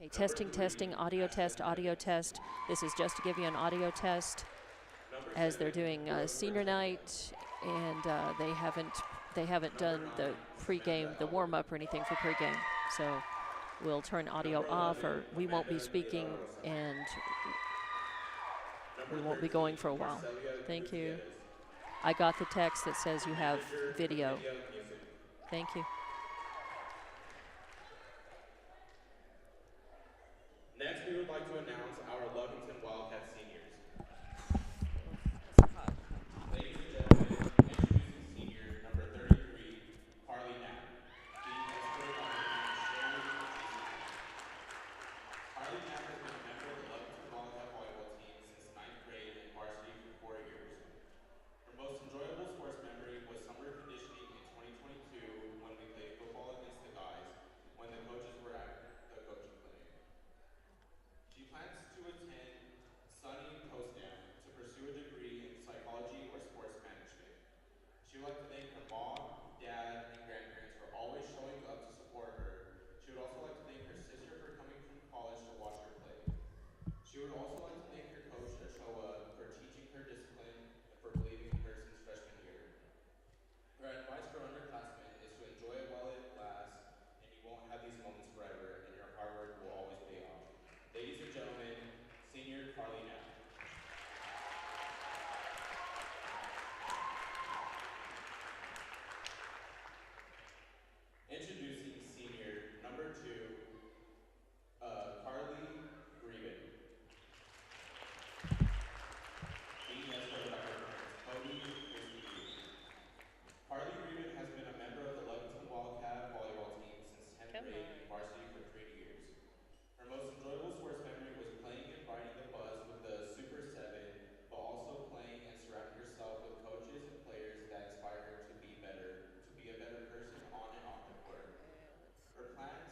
Okay, testing, testing, audio test, audio test. This is just to give you an audio test as they're doing senior night, and they haven't done the pregame, the warm up or anything for pregame. So we'll turn audio off, or we won't be speaking, and we won't be going for a while. Thank you. I got the text that says you have video. Thank you. Next, we would like to announce our Lovington Wildcat seniors. Ladies and gentlemen, introducing senior number 33, Carly Knapp, being escorted by her parents, Sherry and Jason. Carly Knapp has been a member of the Lovington Wildcat volleyball team since 9th grade and varsity for 4 years. Her most enjoyable sports memory was summer conditioning in 2022 when we played football against the guys when the coaches were at the coaching clinic. She plans to attend SUNY Potsdam to pursue a degree in psychology or sports management. She would like to thank her mom, dad, and grandparents for always showing up to support her. She would also like to thank her sister for coming from college to watch her play. She would also like to thank her coach, Ochoa, for teaching her discipline and for believing in her since freshman year. Her advice for underclassmen is to enjoy it while it lasts, and you won't have these moments forever, and your hard work will always pay off. Ladies and gentlemen, senior Carly Knapp. Introducing senior number 2, Carly Greben. Being escorted by her parents, Cody and Christy Greben. Carly Greben has been a member of the Lovington Wildcat volleyball team since 10th grade and varsity for 3 years. Her most enjoyable sports memory was playing and riding the bus with the Super 7, but also playing and surrounding herself with coaches and players that inspire her to be a better person on and off the court. Her plans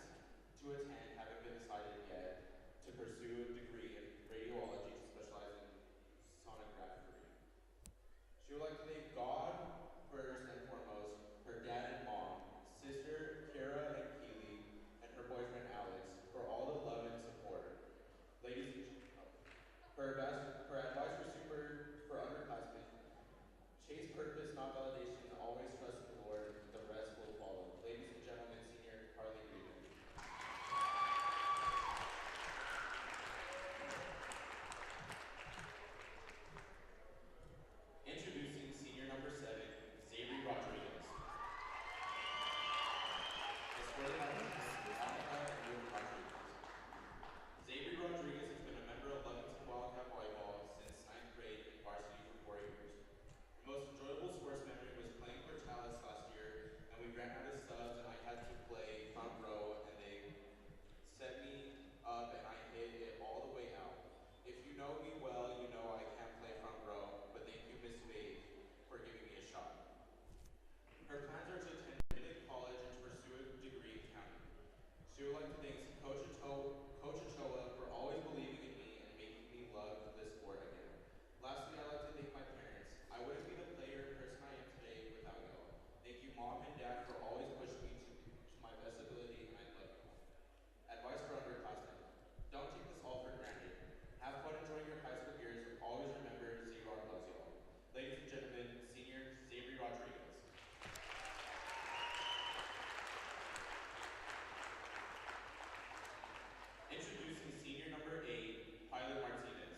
to attend haven't been decided yet to pursue a degree in radiology to specialize in sonography. She would like to thank God first and foremost, her dad and mom, sister Kara and Keely, and her boyfriend Alex for all the love and support. Ladies and her advice for underclassmen: chase purpose, not validation. Always trust in the Lord. The rest will follow. Ladies and gentlemen, senior Carly Greben. Introducing senior number 7, Xavier Rodriguez. Escorted by her parents, Monica and Luke Rodriguez. Xavier Rodriguez has been a member of Lovington Wildcat volleyball since 9th grade and varsity for 4 years. Her most enjoyable sports memory was playing for Chalice last year, and we ran out of subs, and I had to play front row, and they set me up, and I hit it all the way out. If you know me well, you know I can't play front row, but thank you, Miss Faith, for giving me a shot. Her plans are to attend Trinity College and to pursue a degree in counting. She would like to thank Coach Ochoa for always believing in me and making me love this sport again. Lastly, I'd like to thank my parents. I wouldn't be the player and person I am today without y'all. Thank you, Mom and Dad, for always pushing me to my best ability, and I love you all. Advice for underclassmen: don't take this all for granted. Have fun enjoying your high school years, but always remember Z-Rod loves y'all. Ladies and gentlemen, senior Xavier Rodriguez. Introducing senior number 8, Pilot Martinez.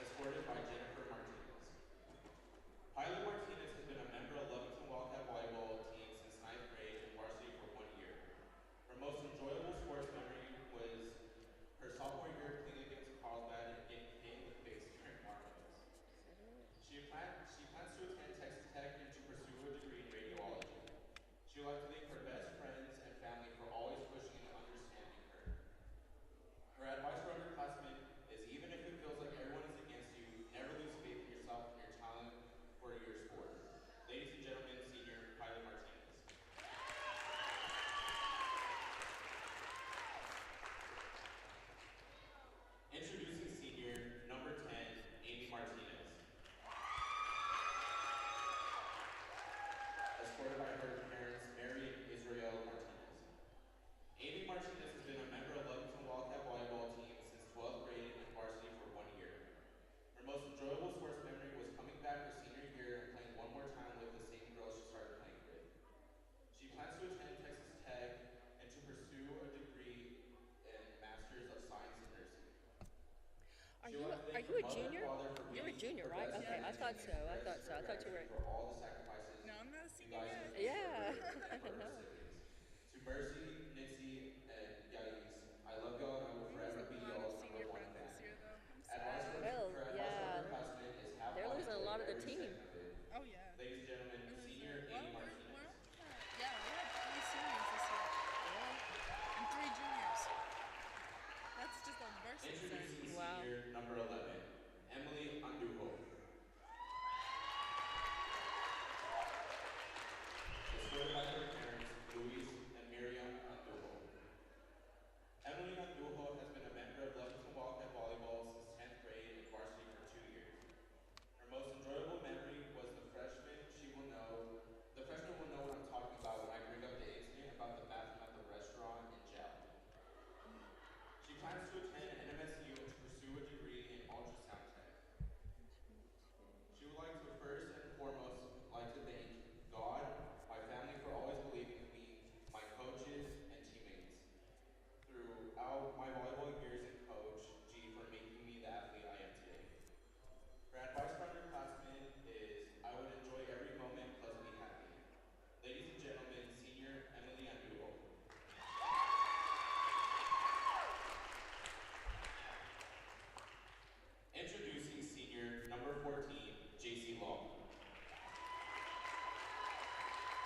Escorted by Jennifer Martinez. Pilot Martinez has been a member of Lovington Wildcat volleyball team since 9th grade and varsity for 1 year. Her most enjoyable sports memory was her sophomore year playing against Carlsbad and getting hit in the face during warm-ups. She plans to attend Texas Tech and to pursue a degree in radiology. She would like to thank her best friends and family for always pushing and understanding her. Her advice for underclassmen is even if it feels like everyone is against you, never She will have Are thanked you her a mother and junior? father for You're a being junior, her right? best Okay, friend I and thought to so. I express thought so. her I thought you were. gratitude for all the sacrifices No, I'm not a you senior guys yet. have made for Yeah. her and I for her know. siblings. To Mercy, Nixie, and Yais, I love y'all and I will We forever losing be a lot of y'all's senior number one friends this fan. year, though. I'm Advice sad. Well, her advice for yeah, underclassmen is have they're fun losing and a lot of enjoy the every team. second of it. Oh, yeah. Ladies and gentlemen, We're senior losing. Amy Well, we're Martinez. almost at, yeah, we have 3 seniors this year. Yeah. And 3 juniors. That's just on the birth certificate. Introducing Wow. senior number 11, Emily Andujo. Escorted by her parents, Luis and Miriam Andujo. Emily Andujo has been a member of Lovington Wildcat Volleyball since 10th grade and varsity for 2 years. Her most enjoyable memory was the freshman will know what I'm talking about when I bring up the incident about the bathroom at the restaurant in jail. She plans to attend NMSU and to pursue a degree in ultrasound tech. She would like to first and foremost like to thank God, my family for always believing in me, my coaches and teammates. Throughout my volleyball years and Coach G for making me the athlete I am today. Her advice for underclassmen is I would enjoy every moment plus be happy. Ladies and gentlemen, senior Emily Andujo. Introducing senior number 14, JC Long.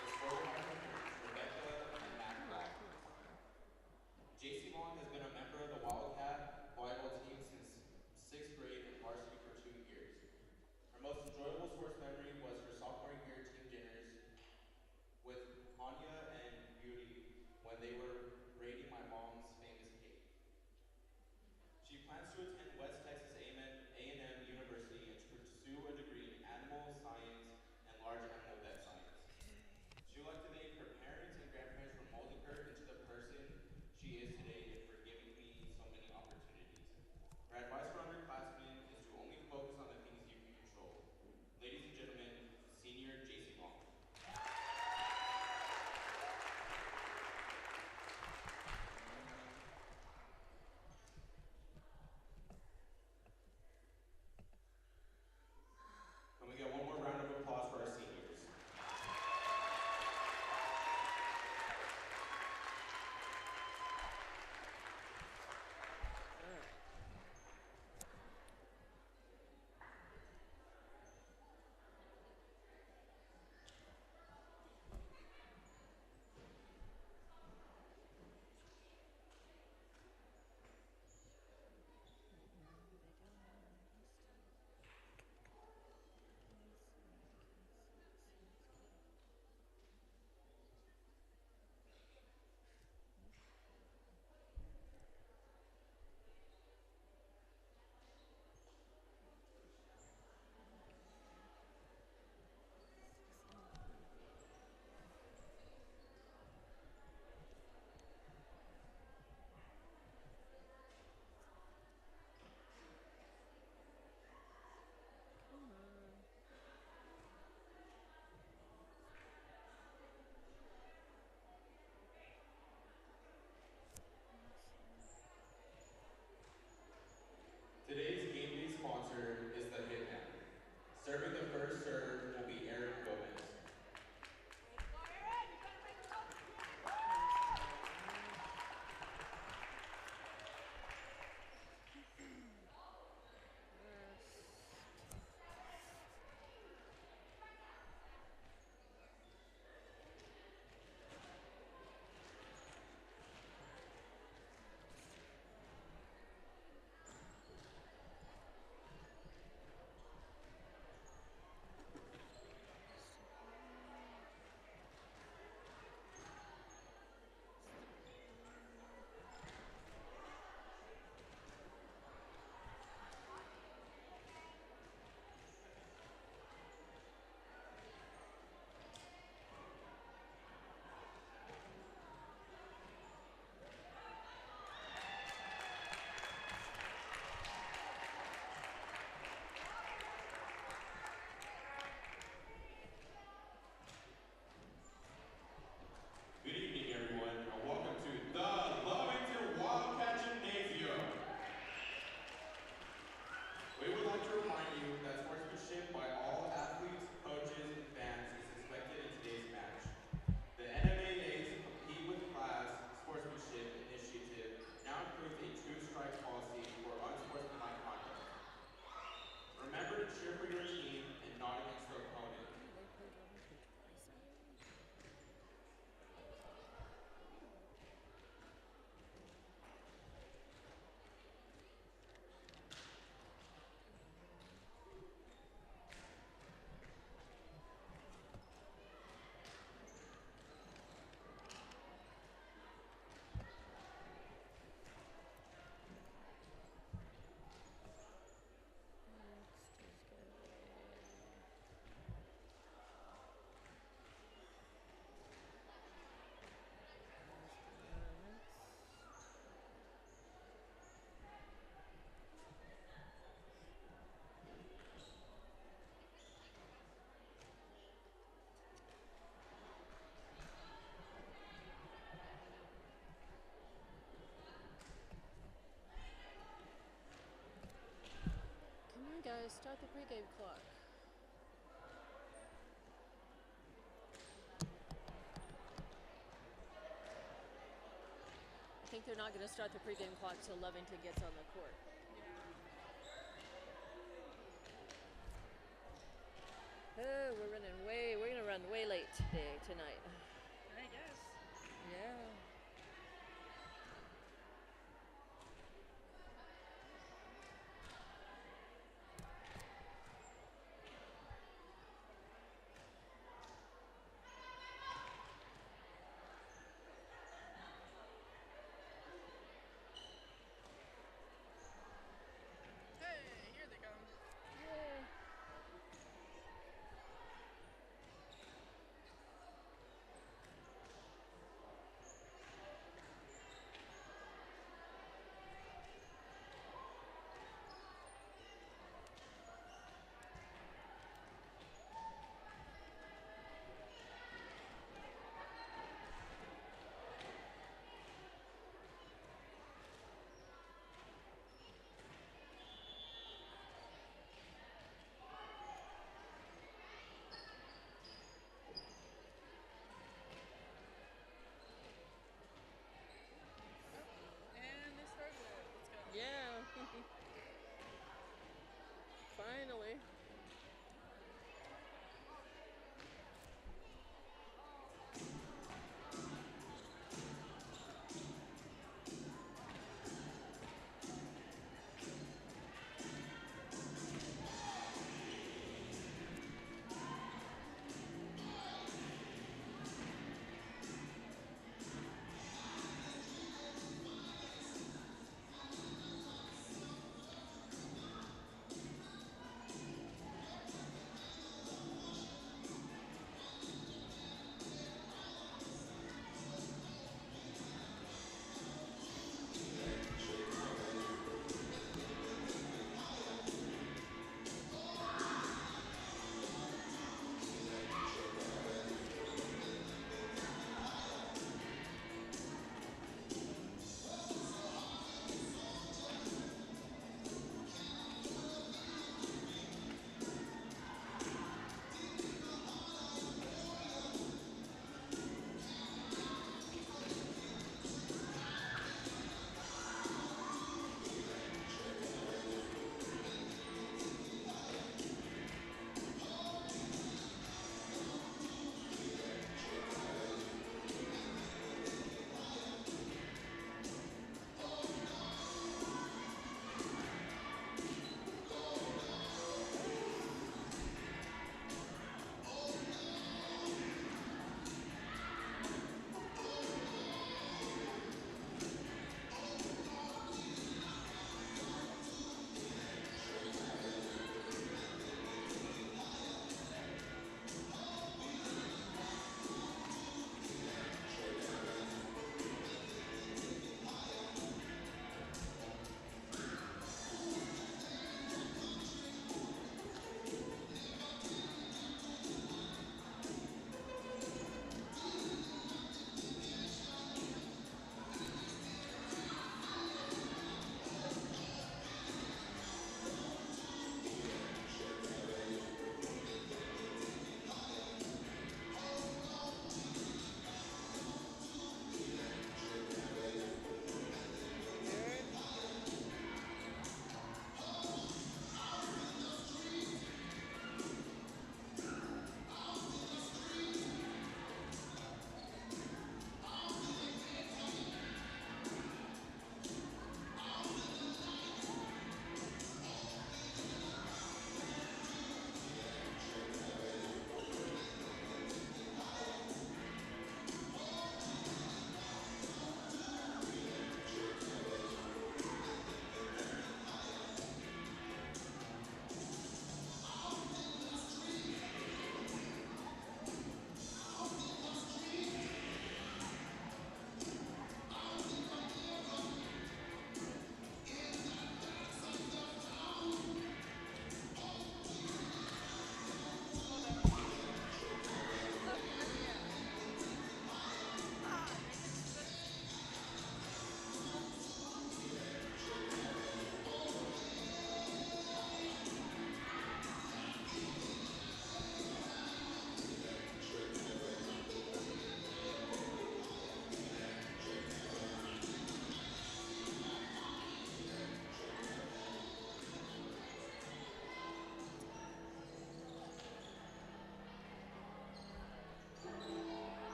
Escorted by her parents, Rebecca and Matt Long. JC Long has been a member of the Wildcat volleyball team since 6th grade and varsity for 2 years. Her most enjoyable sports memory was her sophomore year team dinners with Anya and Beauty when they were raiding my mom's famous cake. She plans to attend West Texas A&M University and to pursue a degree in animal science and large animal vet science. She would like to thank her parents and grandparents for molding her into the person she is today and for giving me so many opportunities. Her advice for underclassmen is to only focus on the things you can control. Ladies and gentlemen, senior JC Long. start the pregame clock. I think they're not going to start the pregame clock till Lovington gets on the court. Oh, we're going to run way late tonight. I guess. Yeah. Hey, here they come. Yay.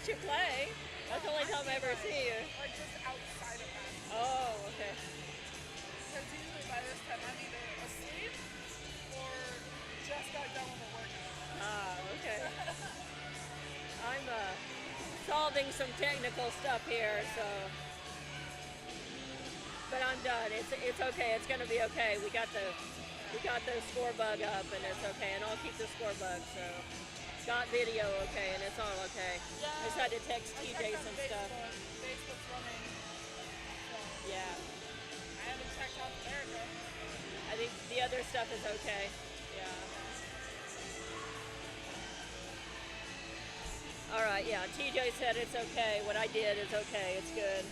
watch you play. That's the only time I ever see you. Like just outside of basketball. Oh, okay. Because usually by this time I'm either asleep or just got done with a workout. Ah, okay. I'm solving some technical stuff here, so. But I'm done. It's okay. It's gonna be okay. We got the score bug up, and it's okay. And I'll keep the score bug. So got video okay, and it's all okay. Yeah. I just had to text I TJ checked on some stuff. Facebook's running. So Yeah. I haven't checked out America. I think the other stuff is okay. Yeah. All right. Yeah. TJ said it's okay. What I did is okay. It's good.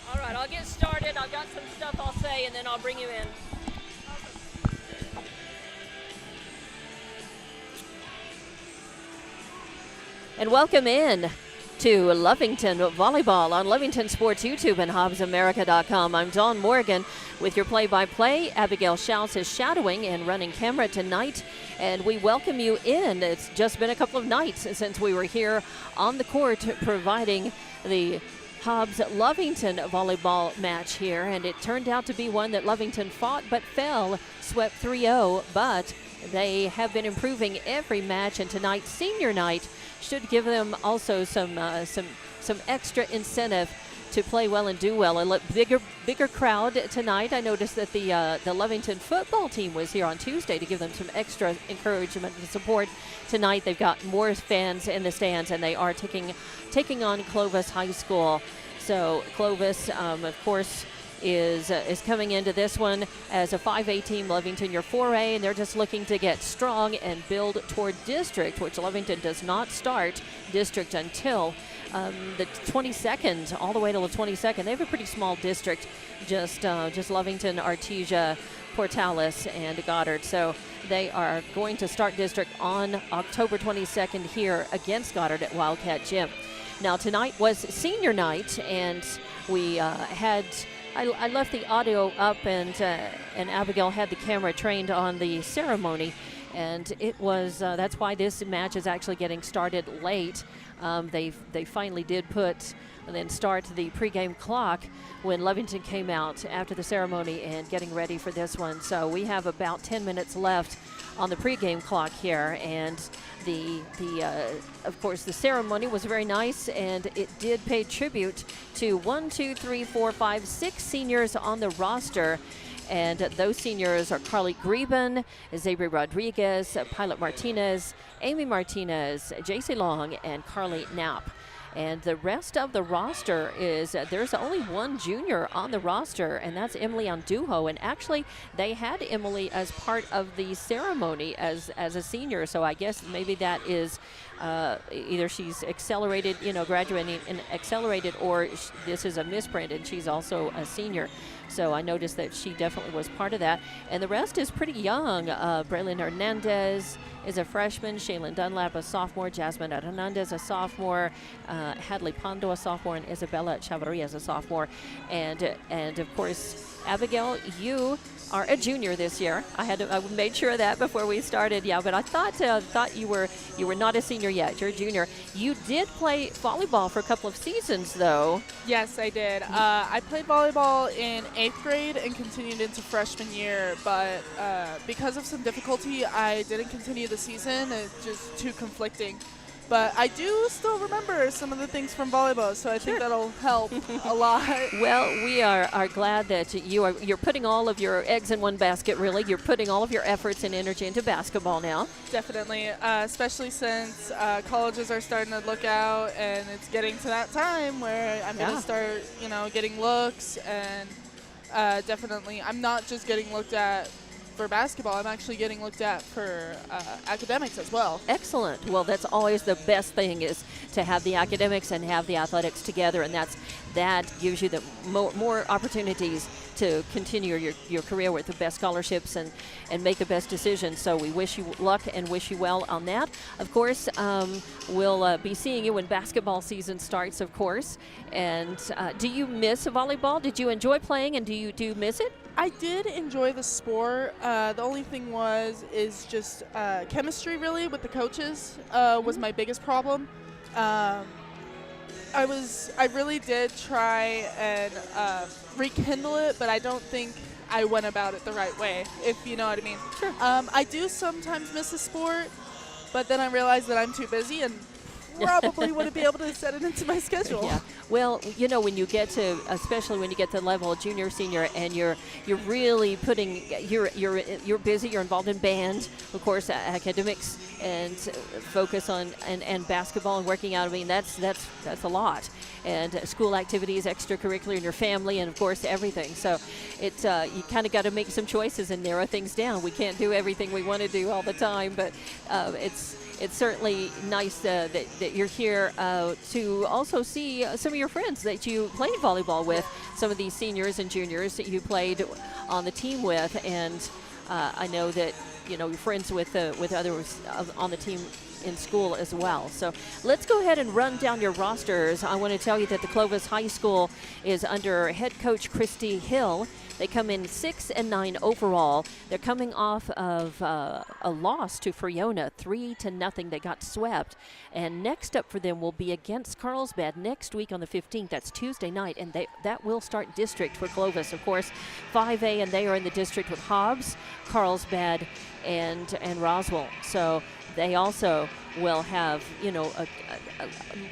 All right, I'll get started. I've got some stuff I'll say, and then I'll bring you in. And welcome in to Lovington Volleyball on Lovington Sports YouTube and HobbsAmerica.com. I'm Dawn Morgan with your play-by-play. Abigail Schaus is shadowing and running camera tonight, and we welcome you in. It's just been a couple of nights since we were here on the court providing the Hobbs-Lovington volleyball match here, and it turned out to be one that Lovington fought but fell, swept 3-0, but they have been improving every match, and tonight's senior night should give them also some extra incentive to play well and do well. A bigger crowd tonight. I noticed that the Lovington football team was here on Tuesday to give them some extra encouragement and support. Tonight they've got more fans in the stands, and they are taking on Clovis High School. So Clovis, of course, is coming into this one as a 5A team. Lovington, your 4A, and they're just looking to get strong and build toward district, which Lovington does not start district until the 22nd, all the way till the 22nd. They have a pretty small district, just Lovington, Artesia, Portales, and Goddard. So they are going to start district on October 22nd here against Goddard at Wildcat Gym. Now tonight was senior night, and we I left the audio up, and Abigail had the camera trained on the ceremony, and it was that's why this match is actually getting started late. They finally did start the pregame clock when Lovington came out after the ceremony and getting ready for this one. So we have about 10 minutes left on the pregame clock here, and of course the ceremony was very nice, and it did pay tribute to 6 seniors on the roster. And those seniors are Carly Greben, Zabri Rodriguez, Pilot Martinez, Amy Martinez, JC Long, and Carly Knapp. And the rest of the roster is, there's only one junior on the roster, and that's Emily Andujo. And actually, they had Emily as part of the ceremony as a senior. So I guess maybe that is either she's accelerated, graduating and accelerated, or this is a misprint and she's also a senior. So I noticed that she definitely was part of that. And the rest is pretty young. Braylon Hernandez is a freshman, Shaylin Dunlap a sophomore, Jasmine Hernandez a sophomore, Hadley Pondo a sophomore, and Isabella Chavarria is a sophomore. And of course, Abigail, you are a junior this year. I made sure of that before we started. Yeah, but I thought you were not a senior yet. You're a junior. You did play volleyball for a couple of seasons, though. Yes, I did. I played volleyball in 8th grade and continued into freshman year, but because of some difficulty, I didn't continue the season. It's just too conflicting. But I do still remember some of the things from volleyball, so I think that'll help a lot. Well, we are glad that you're putting all of your eggs in one basket, really. You're putting all of your efforts and energy into basketball now. Definitely, especially since colleges are starting to look out, and it's getting to that time where I'm going to start, getting looks, and definitely I'm not just getting looked at for basketball. I'm actually getting looked at for academics as well. Excellent. Well, that's always the best thing, is to have the academics and have the athletics together, and that gives you the more opportunities to continue your career with the best scholarships and make the best decisions. So we wish you luck and wish you well on that. Of course, we'll be seeing you when basketball season starts, of course. And do you miss volleyball? Did you enjoy playing, and do you miss it? I did enjoy the sport. The only thing is just chemistry really with the coaches was my biggest problem. I really did try and rekindle it, but I don't think I went about it the right way, if you know what I mean. Sure. I do sometimes miss a sport, but then I realize that I'm too busy and probably wouldn't be able to set it into my schedule. Yeah. Well, you know, when you get to, especially when you get to the level of junior, senior, and you're really putting, you're busy. You're involved in band, of course, academics, and focus on and basketball and working out. I mean, that's a lot. And school activities, extracurricular in your family, and of course everything. So it's you kind of got to make some choices and narrow things down. We can't do everything we want to do all the time, but it's certainly nice that you're here to also see some of your friends that you played volleyball with, some of these seniors and juniors that you played on the team with, and I know that you're friends with others on the team in school as well. So let's go ahead and run down your rosters. I want to tell you that the Clovis High School is under head coach Christy Hill. They come in 6-9 overall. They're coming off of a loss to Friona, 3-0. They got swept. And next up for them will be against Carlsbad next week on the 15th. That's Tuesday night, and that will start district for Clovis. Of course, 5A, and they are in the district with Hobbs, Carlsbad, and Roswell. So they also will have,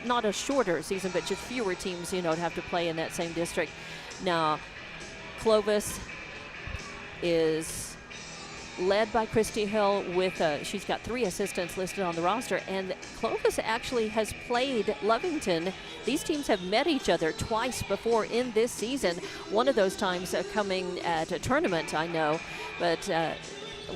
not a shorter season, but just fewer teams, to have to play in that same district. Now, Clovis is led by Christy Hill with, she's got 3 assistants listed on the roster, and Clovis actually has played Lovington. These teams have met each other twice before in this season. One of those times coming at a tournament, I know, but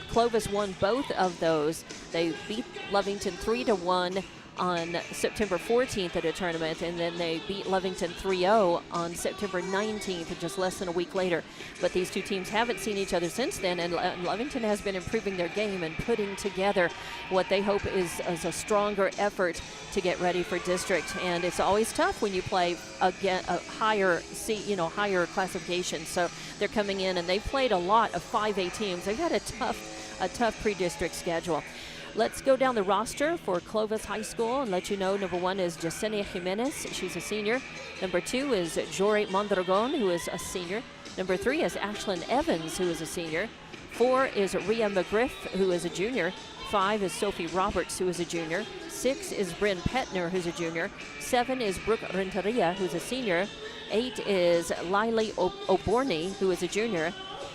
Clovis won both of those. They beat Lovington 3-1 on September 14th at a tournament, and then they beat Lovington 3-0 on September 19th, just less than a week later. But these two teams haven't seen each other since then, and Lovington has been improving their game and putting together what they hope is a stronger effort to get ready for district. And it's always tough when you play again a higher classification. So they're coming in, and they've played a lot of 5A teams. They've had a tough pre-district schedule. Let's go down the roster for Clovis High School and let you know. Number 1 is Yesenia Jimenez. She's a senior. Number 2 is Jory Mondragon, who is a senior. Number 3 is Ashlyn Evans, who is a senior. 4 is Rhea McGriff, who is a junior. 5 is Sophie Roberts, who is a junior. 6 is Bryn Petner, who's a junior. 7 is Brooke Renteria, who's a senior. 8 is Lily Oborny, who is a junior.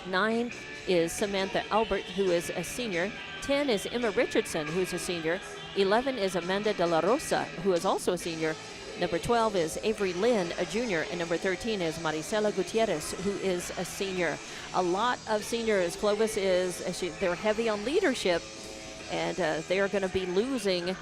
9 is Samantha Albert, who is a senior. 10 is Emma Richardson, who's a senior. 11 is Amanda De La Rosa, who is also a senior. Number 12 is Avery Lynn, a junior. And number 13 is Maricela Gutierrez, who is a senior. A lot of seniors. Clovis they're heavy on leadership, and they are going to be losing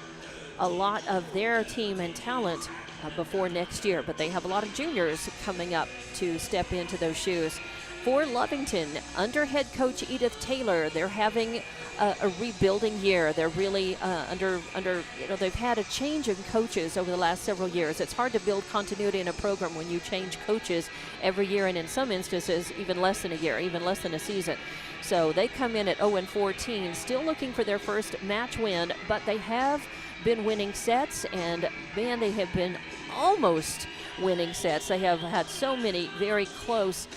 a lot of their team and talent before next year. But they have a lot of juniors coming up to step into those shoes. For Lovington, under head coach Edith Taylor, they're having a rebuilding year. They're really they've had a change in coaches over the last several years. It's hard to build continuity in a program when you change coaches every year, and in some instances, even less than a year, even less than a season. So they come in at 0-14, still looking for their first match win, but they have been winning sets, and man, they have been almost winning sets. They have had so many very close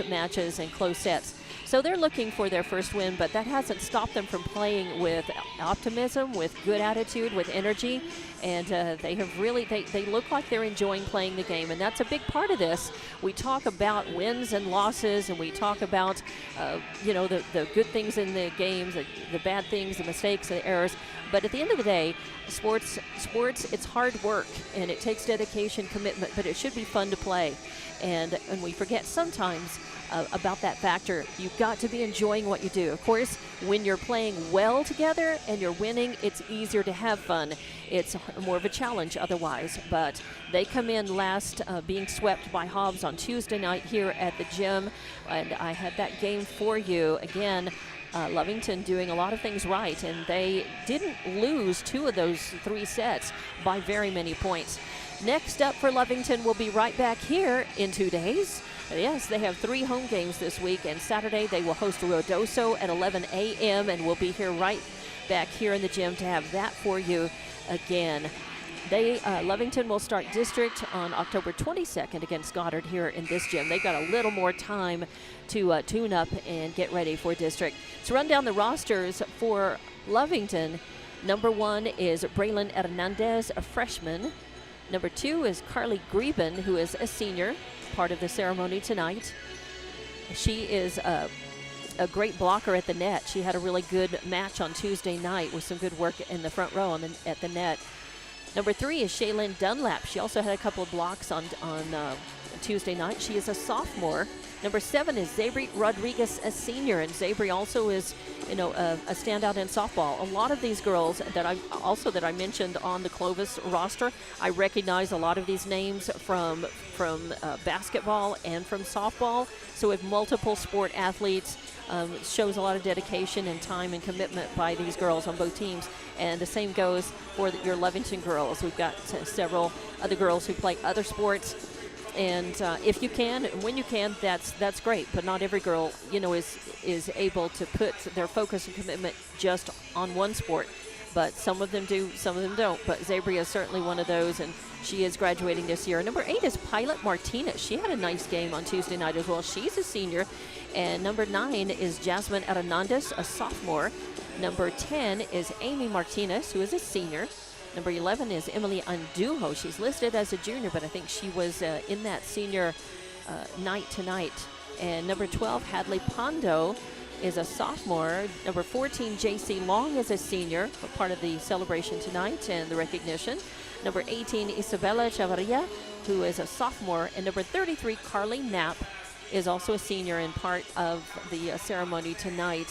matches and close sets. So they're looking for their first win, but that hasn't stopped them from playing with optimism, with good attitude, with energy, and they have really, they look like they're enjoying playing the game, and that's a big part of this. We talk about wins and losses, and we talk about, the good things in the games, the bad things, the mistakes, the errors, but at the end of the day, sports, it's hard work, and it takes dedication, commitment, but it should be fun to play. And we forget sometimes about that factor. You've got to be enjoying what you do. Of course, when you're playing well together and you're winning, it's easier to have fun. It's more of a challenge otherwise. But they come in last, being swept by Hobbs on Tuesday night here at the gym. And I had that game for you. Again, Lovington doing a lot of things right, and they didn't lose 2 of those 3 sets by very many points. Next up for Lovington, we'll be right back here in 2 days Yes, they have 3 home games this week, and Saturday they will host Ruidoso at 11 a.m., and we'll be here right back here in the gym to have that for you again. Lovington will start district on October 22nd against Goddard here in this gym. They've got a little more time to tune up and get ready for district. Let's run down the rosters for Lovington. Number 1 is Braylon Hernandez, a freshman. Number 2 is Carly Greben, who is a senior, part of the ceremony tonight. She is a great blocker at the net. She had a really good match on Tuesday night with some good work in the front row at the net. Number 3 is Shaylin Dunlap. She also had a couple of blocks on Tuesday night. She is a sophomore. Number 7 is Zabri Rodriguez, a senior, and Zabri also is, a standout in softball. A lot of these girls that I mentioned on the Clovis roster, I recognize a lot of these names from basketball and from softball. So with multiple sport athletes, shows a lot of dedication and time and commitment by these girls on both teams. And the same goes for your Lovington girls. We've got several other girls who play other sports. And if you can, when you can, that's great. But not every girl, is able to put their focus and commitment just on one sport. But some of them do, some of them don't. But Zabria is certainly one of those, and she is graduating this year. Number 8 is Pilot Martinez. She had a nice game on Tuesday night as well. She's a senior. And number 9 is Jasmine Hernandez, a sophomore. Number 10 is Amy Martinez, who is a senior. Number 11 is Emily Andujo. She's listed as a junior, but I think she was in that senior night tonight. And number 12, Hadley Pondo, is a sophomore. Number 14, J.C. Long, is a senior, part of the celebration tonight and the recognition. Number 18, Isabella Chavarria, who is a sophomore. And number 33, Carly Knapp, is also a senior and part of the ceremony tonight.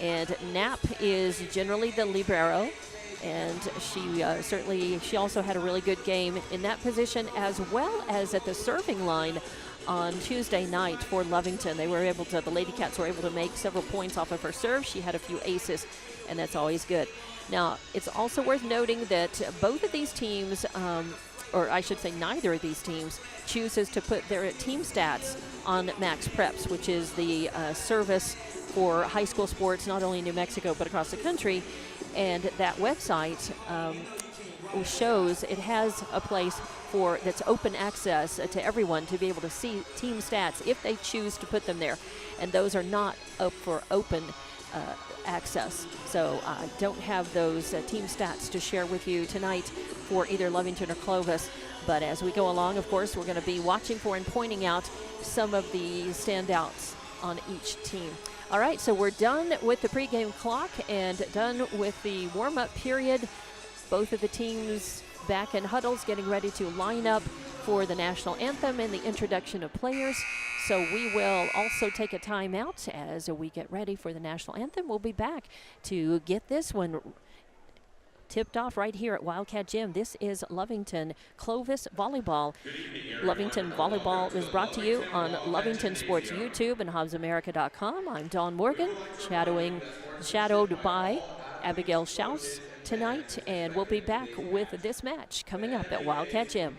And Knapp is generally the libero. And she also had a really good game in that position, as well as at the serving line on Tuesday night for Lovington. The Lady Cats were able to make several points off of her serve. She had a few aces, and that's always good. Now, it's also worth noting that both of these teams, or I should say neither of these teams, chooses to put their team stats on Max Preps, which is the service for high school sports, not only in New Mexico, but across the country. And that website shows it has a place that's open access to everyone to be able to see team stats if they choose to put them there. And those are not up for open access. So I don't have those team stats to share with you tonight for either Lovington or Clovis. But as we go along, of course, we're going to be watching for and pointing out some of the standouts on each team. All right, so we're done with the pregame clock and done with the warm-up period. Both of the teams back in huddles getting ready to line up for the national anthem and the introduction of players. So we will also take a timeout as we get ready for the national anthem. We'll be back to get this one tipped off right here at Wildcat Gym. This is Lovington Clovis Volleyball. Lovington Volleyball is brought to you on Lovington Sports YouTube and HobbsAmerica.com. I'm Dawn Morgan, shadowed by Abigail Schaus tonight, and we'll be back with this match coming up at Wildcat Gym.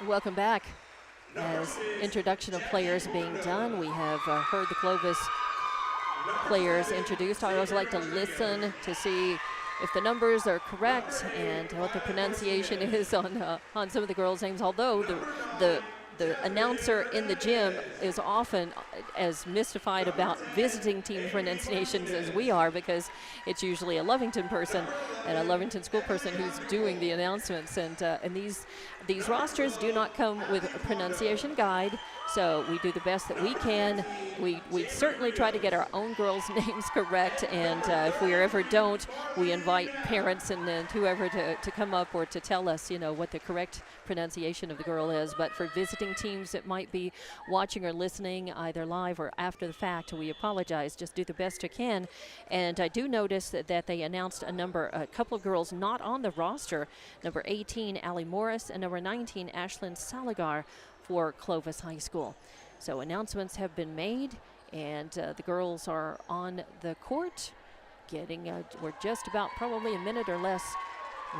Welcome back. As introduction of players being done, we have heard the Clovis players introduced. I always like to listen to see if the numbers are correct and what the pronunciation is on some of the girls' names. Although the announcer in the gym is often as mystified about visiting team pronunciations as we are, because it's usually a Lovington person and a Lovington school person who's doing the announcements. And these rosters do not come with a pronunciation guide, so we do the best that we can. We certainly try to get our own girls' names correct, and if we ever don't, we invite parents and whoever to come up or to tell us, what the correct pronunciation of the girl is. But for visiting teams that might be watching or listening either live or after the fact, we apologize. Just do the best you can. And I do notice that they announced a couple of girls not on the roster. Number 18, Allie Morris, and number 19, Ashlyn Saligar for Clovis High School. So announcements have been made, and the girls are on the court we're just about probably a minute or less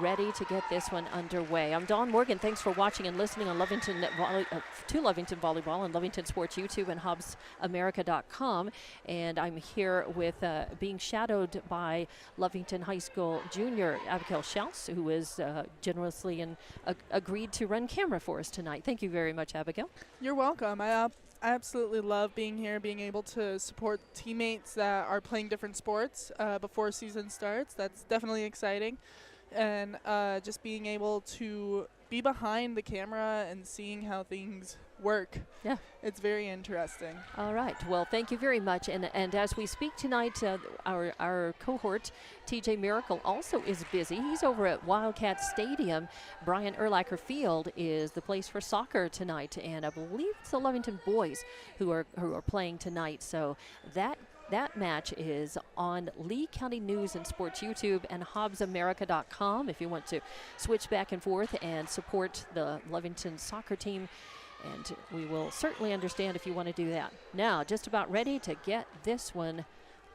ready to get this one underway. I'm Dawn Morgan. Thanks for watching and listening on to Lovington Volleyball and Lovington Sports YouTube and HobbsAmerica.com. And I'm here with being shadowed by Lovington High School junior Abigail Schaus, who is generously and agreed to run camera for us tonight. Thank you very much, Abigail. You're welcome. I absolutely love being here, being able to support teammates that are playing different sports before season starts. That's definitely exciting. And just being able to be behind the camera and seeing how things work. Yeah. It's very interesting. All right. Well, thank you very much. And as we speak tonight, our cohort, TJ Miracle, also is busy. He's over at Wildcat Stadium. Brian Urlacher Field is the place for soccer tonight. And I believe it's the Lovington boys who are playing tonight. So that match is on Lee County News and Sports YouTube and HobbsAmerica.com if you want to switch back and forth and support the Lovington soccer team. And we will certainly understand if you want to do that. Now, just about ready to get this one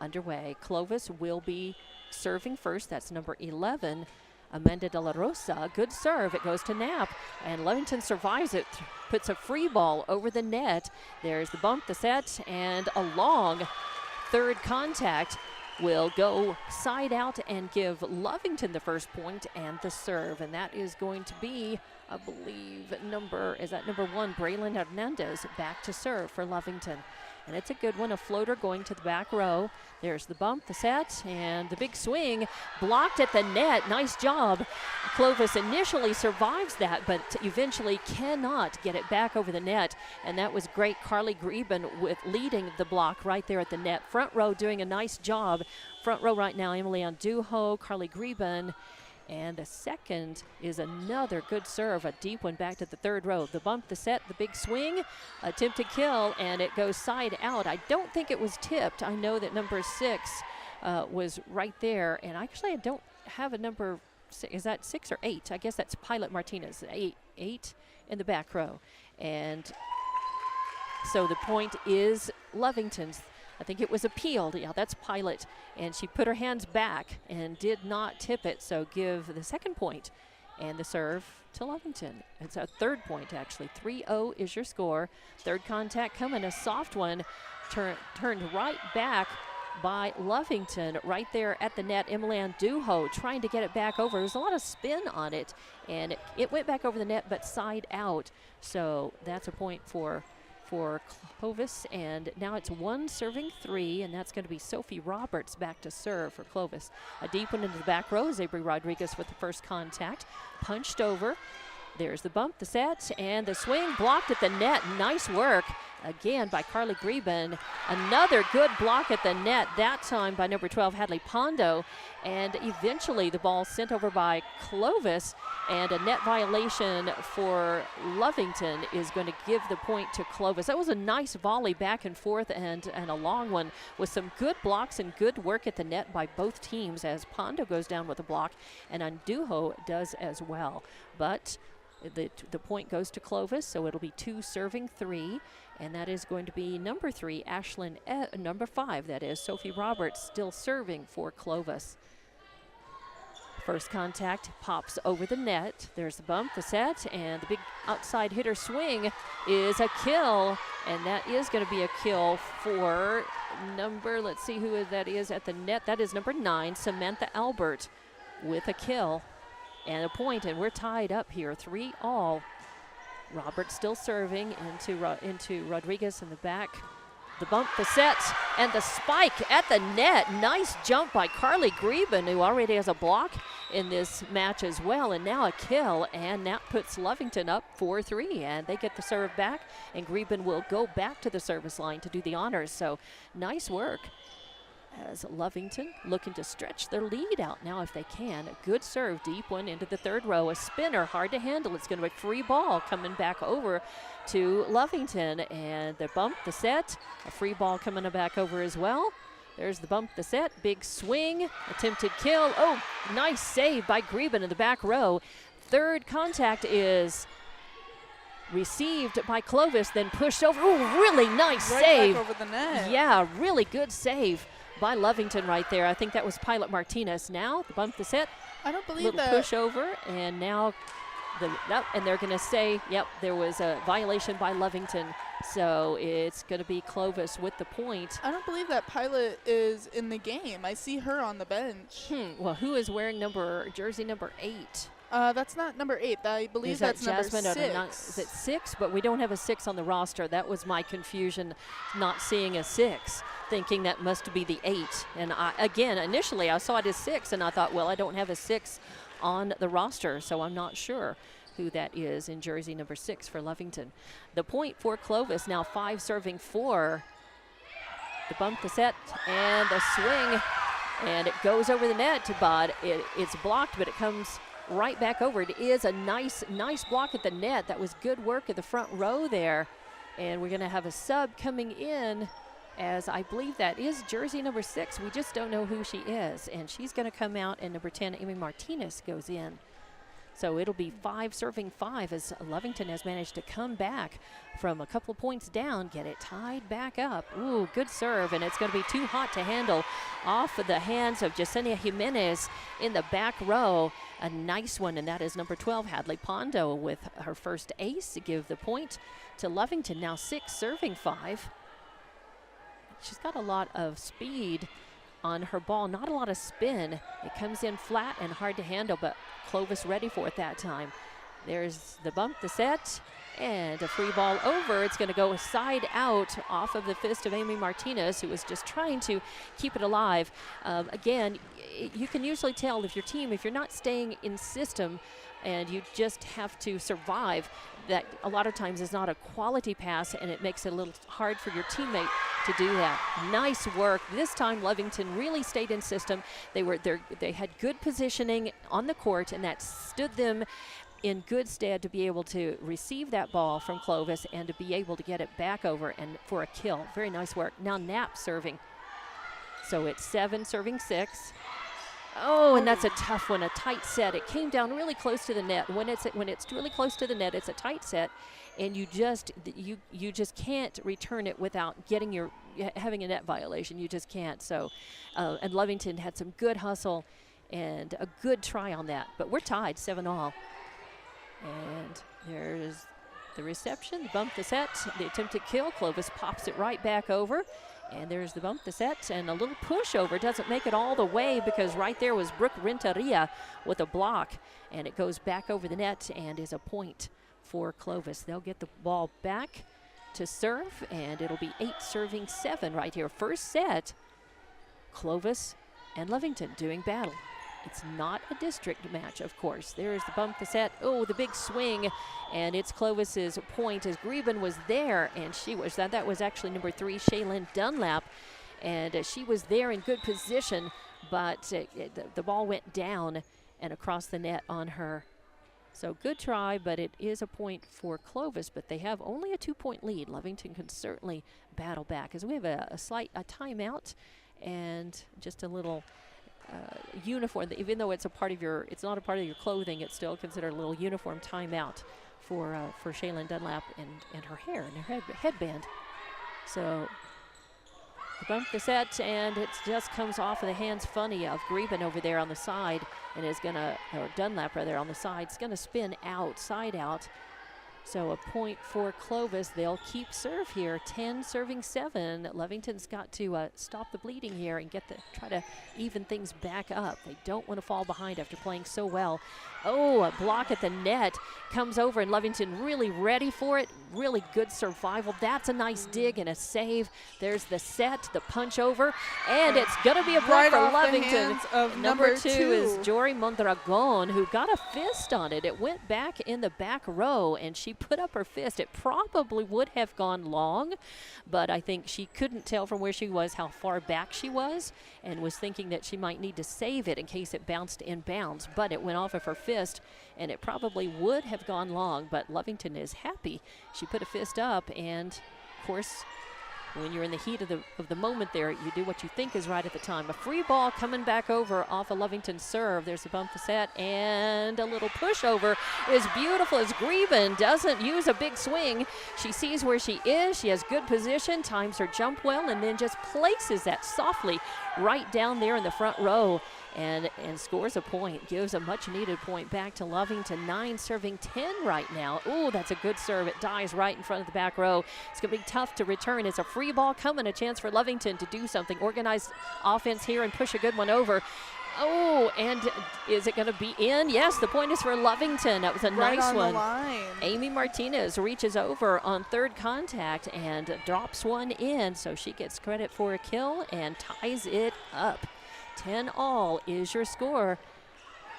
underway. Clovis will be serving first. That's number 11, Amanda De La Rosa. Good serve. It goes to Knapp, and Lovington survives it, puts a free ball over the net. There's the bump, the set, and a long third contact will go side out and give Lovington the first point and the serve. And that is going to be, I believe, number 1, Braylon Hernandez, back to serve for Lovington. And it's a good one, a floater going to the back row. There's the bump, the set, and the big swing, blocked at the net. Nice job. Clovis initially survives that, but eventually cannot get it back over the net. And that was great. Carly Greben with leading the block right there at the net. Front row doing a nice job. Front row right now, Emily Andujo, Carly Greben. And the second is another good serve, a deep one back to the third row. The bump, the set, the big swing, attempt to kill, and it goes side out. I don't think it was tipped. I know that number 6 was right there, and actually I don't have a number. Is that 6 or 8? I guess that's Pilot Martinez, 8 in the back row. And so the point is Lovington's. I think it was appealed. Yeah, that's Pilot. And she put her hands back and did not tip it, so give the second point and the serve to Lovington. It's a third point, actually. 3-0 is your score. Third contact coming, a soft one, turned right back by Lovington right there at the net. Emily Andujo trying to get it back over. There was a lot of spin on it, and it went back over the net, but side out. So that's a point for Clovis, and now it's 1 serving 3, and that's going to be Sophie Roberts back to serve for Clovis. A deep one into the back row. Zabri Rodriguez with the first contact, punched over. There's the bump, the set, and the swing blocked at the net. Nice work again by Carly Greben. Another good block at the net, that time by number 12, Hadley Pondo. And eventually the ball sent over by Clovis, and a net violation for Lovington is going to give the point to Clovis. That was a nice volley back and forth, and a long one with some good blocks and good work at the net by both teams, as Pondo goes down with a block and Andujo does as well. But the point goes to Clovis, so it'll be 2 serving 3, and that is going to be number 3, Ashlyn, number 5, that is, Sophie Roberts, still serving for Clovis. First contact pops over the net. There's the bump, the set, and the big outside hitter swing is a kill. And that is going to be a kill for let's see who that is at the net. That is number 9, Samantha Albert, with a kill and a point. And we're tied up here, 3-all. Robert still serving into Rodriguez in the back. The bump, the set, and the spike at the net. Nice jump by Carly Greben, who already has a block in this match as well, and now a kill, and that puts Lovington up 4-3, and they get the serve back, and Greben will go back to the service line to do the honors. So nice work as Lovington looking to stretch their lead out now if they can. A good serve, deep one into the third row. A spinner, hard to handle. It's going to be a free ball coming back over to Lovington. And the bump, the set, a free ball coming back over as well. There's the bump, the set, big swing, attempted kill. Oh, nice save by Greben in the back row. Third contact is received by Clovis, then pushed over. Oh, really nice save. Back over the net. Yeah, really good save by Lovington right there. I think that was Pilot Martinez. Now the bump, the set. I don't believe little that. Push over, and now and they're going to say, yep, there was a violation by Lovington. So it's going to be Clovis with the point. I don't believe that Pilot is in the game. I see her on the bench. Well, who is wearing jersey number 8? That's not number 8. I believe that's Jasmine number 6. Is it 6? But we don't have a 6 on the roster. That was my confusion, not seeing a 6, thinking that must be the 8. And initially I saw it as 6, and I thought, well, I don't have a 6 on the roster, so I'm not sure who that is in jersey number 6 for Lovington. The point for Clovis, now 5 serving 4. The bump, the set, and the swing, and it goes over the net, but it's blocked, but it comes right back over. It is a nice block at the net. That was good work at the front row there. And we're going to have a sub coming in, as I believe that is jersey number 6. We just don't know who she is. And she's going to come out, and number 10, Amy Martinez, goes in. So it'll be 5 serving 5 as Lovington has managed to come back from a couple of points down, get it tied back up. Ooh, good serve, and it's going to be too hot to handle off of the hands of Yesenia Jimenez in the back row. A nice one, and that is number 12, Hadley Pondo, with her first ace to give the point to Lovington. Now 6 serving 5. She's got a lot of speed on her ball, not a lot of spin. It comes in flat and hard to handle, but Clovis ready for it that time. There's the bump, the set, and a free ball over. It's going to go side out off of the fist of Amy Martinez, who was just trying to keep it alive. Again, you can usually tell if you're not staying in system and you just have to survive, that a lot of times is not a quality pass, and it makes it a little hard for your teammate to do that. Nice work. This time Lovington really stayed in system. They had good positioning on the court, and that stood them in good stead to be able to receive that ball from Clovis and to be able to get it back over and for a kill. Very nice work. Now Knapp serving. So it's 7 serving 6. Oh, and that's a tough one, a tight set. It came down really close to the net. When it's really close to the net, it's a tight set, and you just can't return it without having a net violation. You just can't. So, and Lovington had some good hustle and a good try on that. But we're tied 7-all. And there's the reception, the bump, the set, the attempted kill. Clovis pops it right back over. And there's the bump, the set, and a little push over. Doesn't make it all the way because right there was Brooke Renteria with a block. And it goes back over the net and is a point for Clovis. They'll get the ball back to serve, and it'll be 8 serving 7 right here. First set, Clovis and Lovington doing battle. It's not a district match, of course. There's the bump, the set. Oh, the big swing, and it's Clovis's point as Greben was there, and that was actually number 3, Shaylin Dunlap, and she was there in good position, but the ball went down and across the net on her. So good try, but it is a point for Clovis, but they have only a 2-point lead. Lovington can certainly battle back as we have a timeout and just a little uniform. Even though it's not a part of your clothing, it's still considered a little uniform timeout for Shaylin Dunlap and her hair and her headband. So bump the set, and it just comes off of the hands funny of Greben over there on the side, and is going to, or Dunlap rather on the side, is going to spin out, side out. So a point for Clovis. They'll keep serve here. 10 serving 7. Lovington's got to stop the bleeding here and try to even things back up. They don't want to fall behind after playing so well. Oh, a block at the net comes over, and Lovington really ready for it. Really good survival. That's a nice dig and a save. There's the set, the punch over, and it's going to be a point for Lovington. Number 2 is Jory Mondragon, who got a fist on it. It went back in the back row, and she put up her fist. It probably would have gone long, but I think she couldn't tell from where she was how far back she was, and was thinking that she might need to save it in case it bounced inbounds, but it went off of her fist, and it probably would have gone long, but Lovington is happy. She put a fist up, and of course, when you're in the heat of the moment there, you do what you think is right at the time. A free ball coming back over off a Lovington serve. There's a bump the set, and a little pushover is beautiful as Greben doesn't use a big swing. She sees where she is. She has good position, times her jump well, and then just places that softly right down there in the front row. And scores a point, gives a much-needed point back to Lovington. 9 serving 10 right now. Ooh, that's a good serve. It dies right in front of the back row. It's going to be tough to return. It's a free ball coming, a chance for Lovington to do something. Organized offense here and push a good one over. Oh, and is it going to be in? Yes, the point is for Lovington. That was a nice one. Amy Martinez reaches over on third contact and drops one in, so she gets credit for a kill and ties it up. 10-all is your score.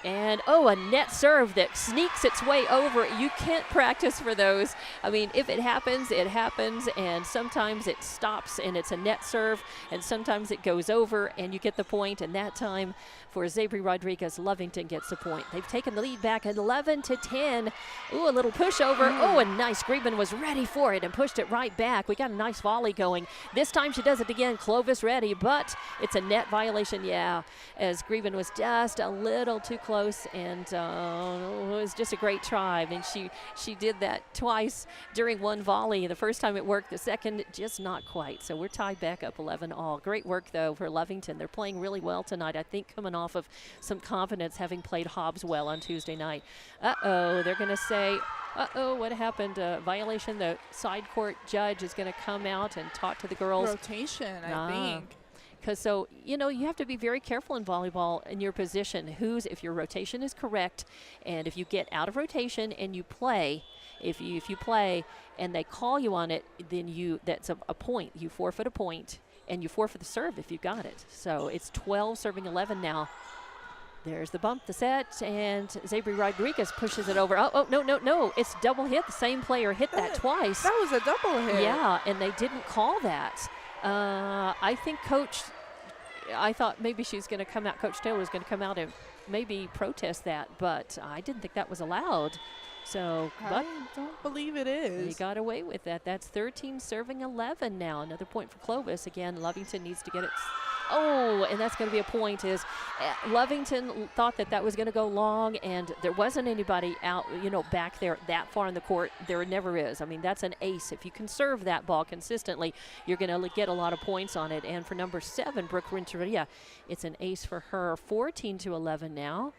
And, oh, a net serve that sneaks its way over. You can't practice for those. I mean, if it happens, and sometimes it stops and it's a net serve, and sometimes it goes over and you get the point, and that time for Zabri Rodriguez, Lovington gets the point. They've taken the lead back at 11-10. Ooh, a little pushover. Oh, and nice. Greben was ready for it and pushed it right back. We got a nice volley going. This time she does it again. Clovis ready, but it's a net violation, yeah, as Greben was just a little too close, and it was just a great try. I mean, she did that twice during one volley. The first time it worked, the second just not quite. So we're tied back up 11-all. Great work, though, for Lovington. They're playing really well tonight, I think, coming off of some confidence, having played Hobbs well on Tuesday night. Uh-oh, they're going to say, uh-oh, what happened? Violation. The side court judge is going to come out and talk to the girls. Rotation, I think. Because so, you know, you have to be very careful in volleyball in your position. If your rotation is correct, and if you get out of rotation and you play, if you play and they call you on it, then that's a point. You forfeit a point, and you forfeit the serve if you got it. So it's 12 serving 11 now. There's the bump, the set, and Zabri Rodriguez pushes it over. Oh, no. It's double hit. The same player hit that twice. That was a double hit. Yeah, and they didn't call that. I think I thought maybe she's going to come out, Coach Taylor was going to come out and maybe protest that, but I didn't think that was allowed. So, but I don't believe it is. He got away with that. That's 13 serving 11 now. Another point for Clovis. Again, Lovington needs to get it. Oh, and that's going to be a point. Lovington thought that was going to go long, and there wasn't anybody out, back there that far in the court. There never is. I mean, that's an ace. If you can serve that ball consistently, you're going to get a lot of points on it. And for number 7, Brooke Renteria, it's an ace for her. 14-11 now.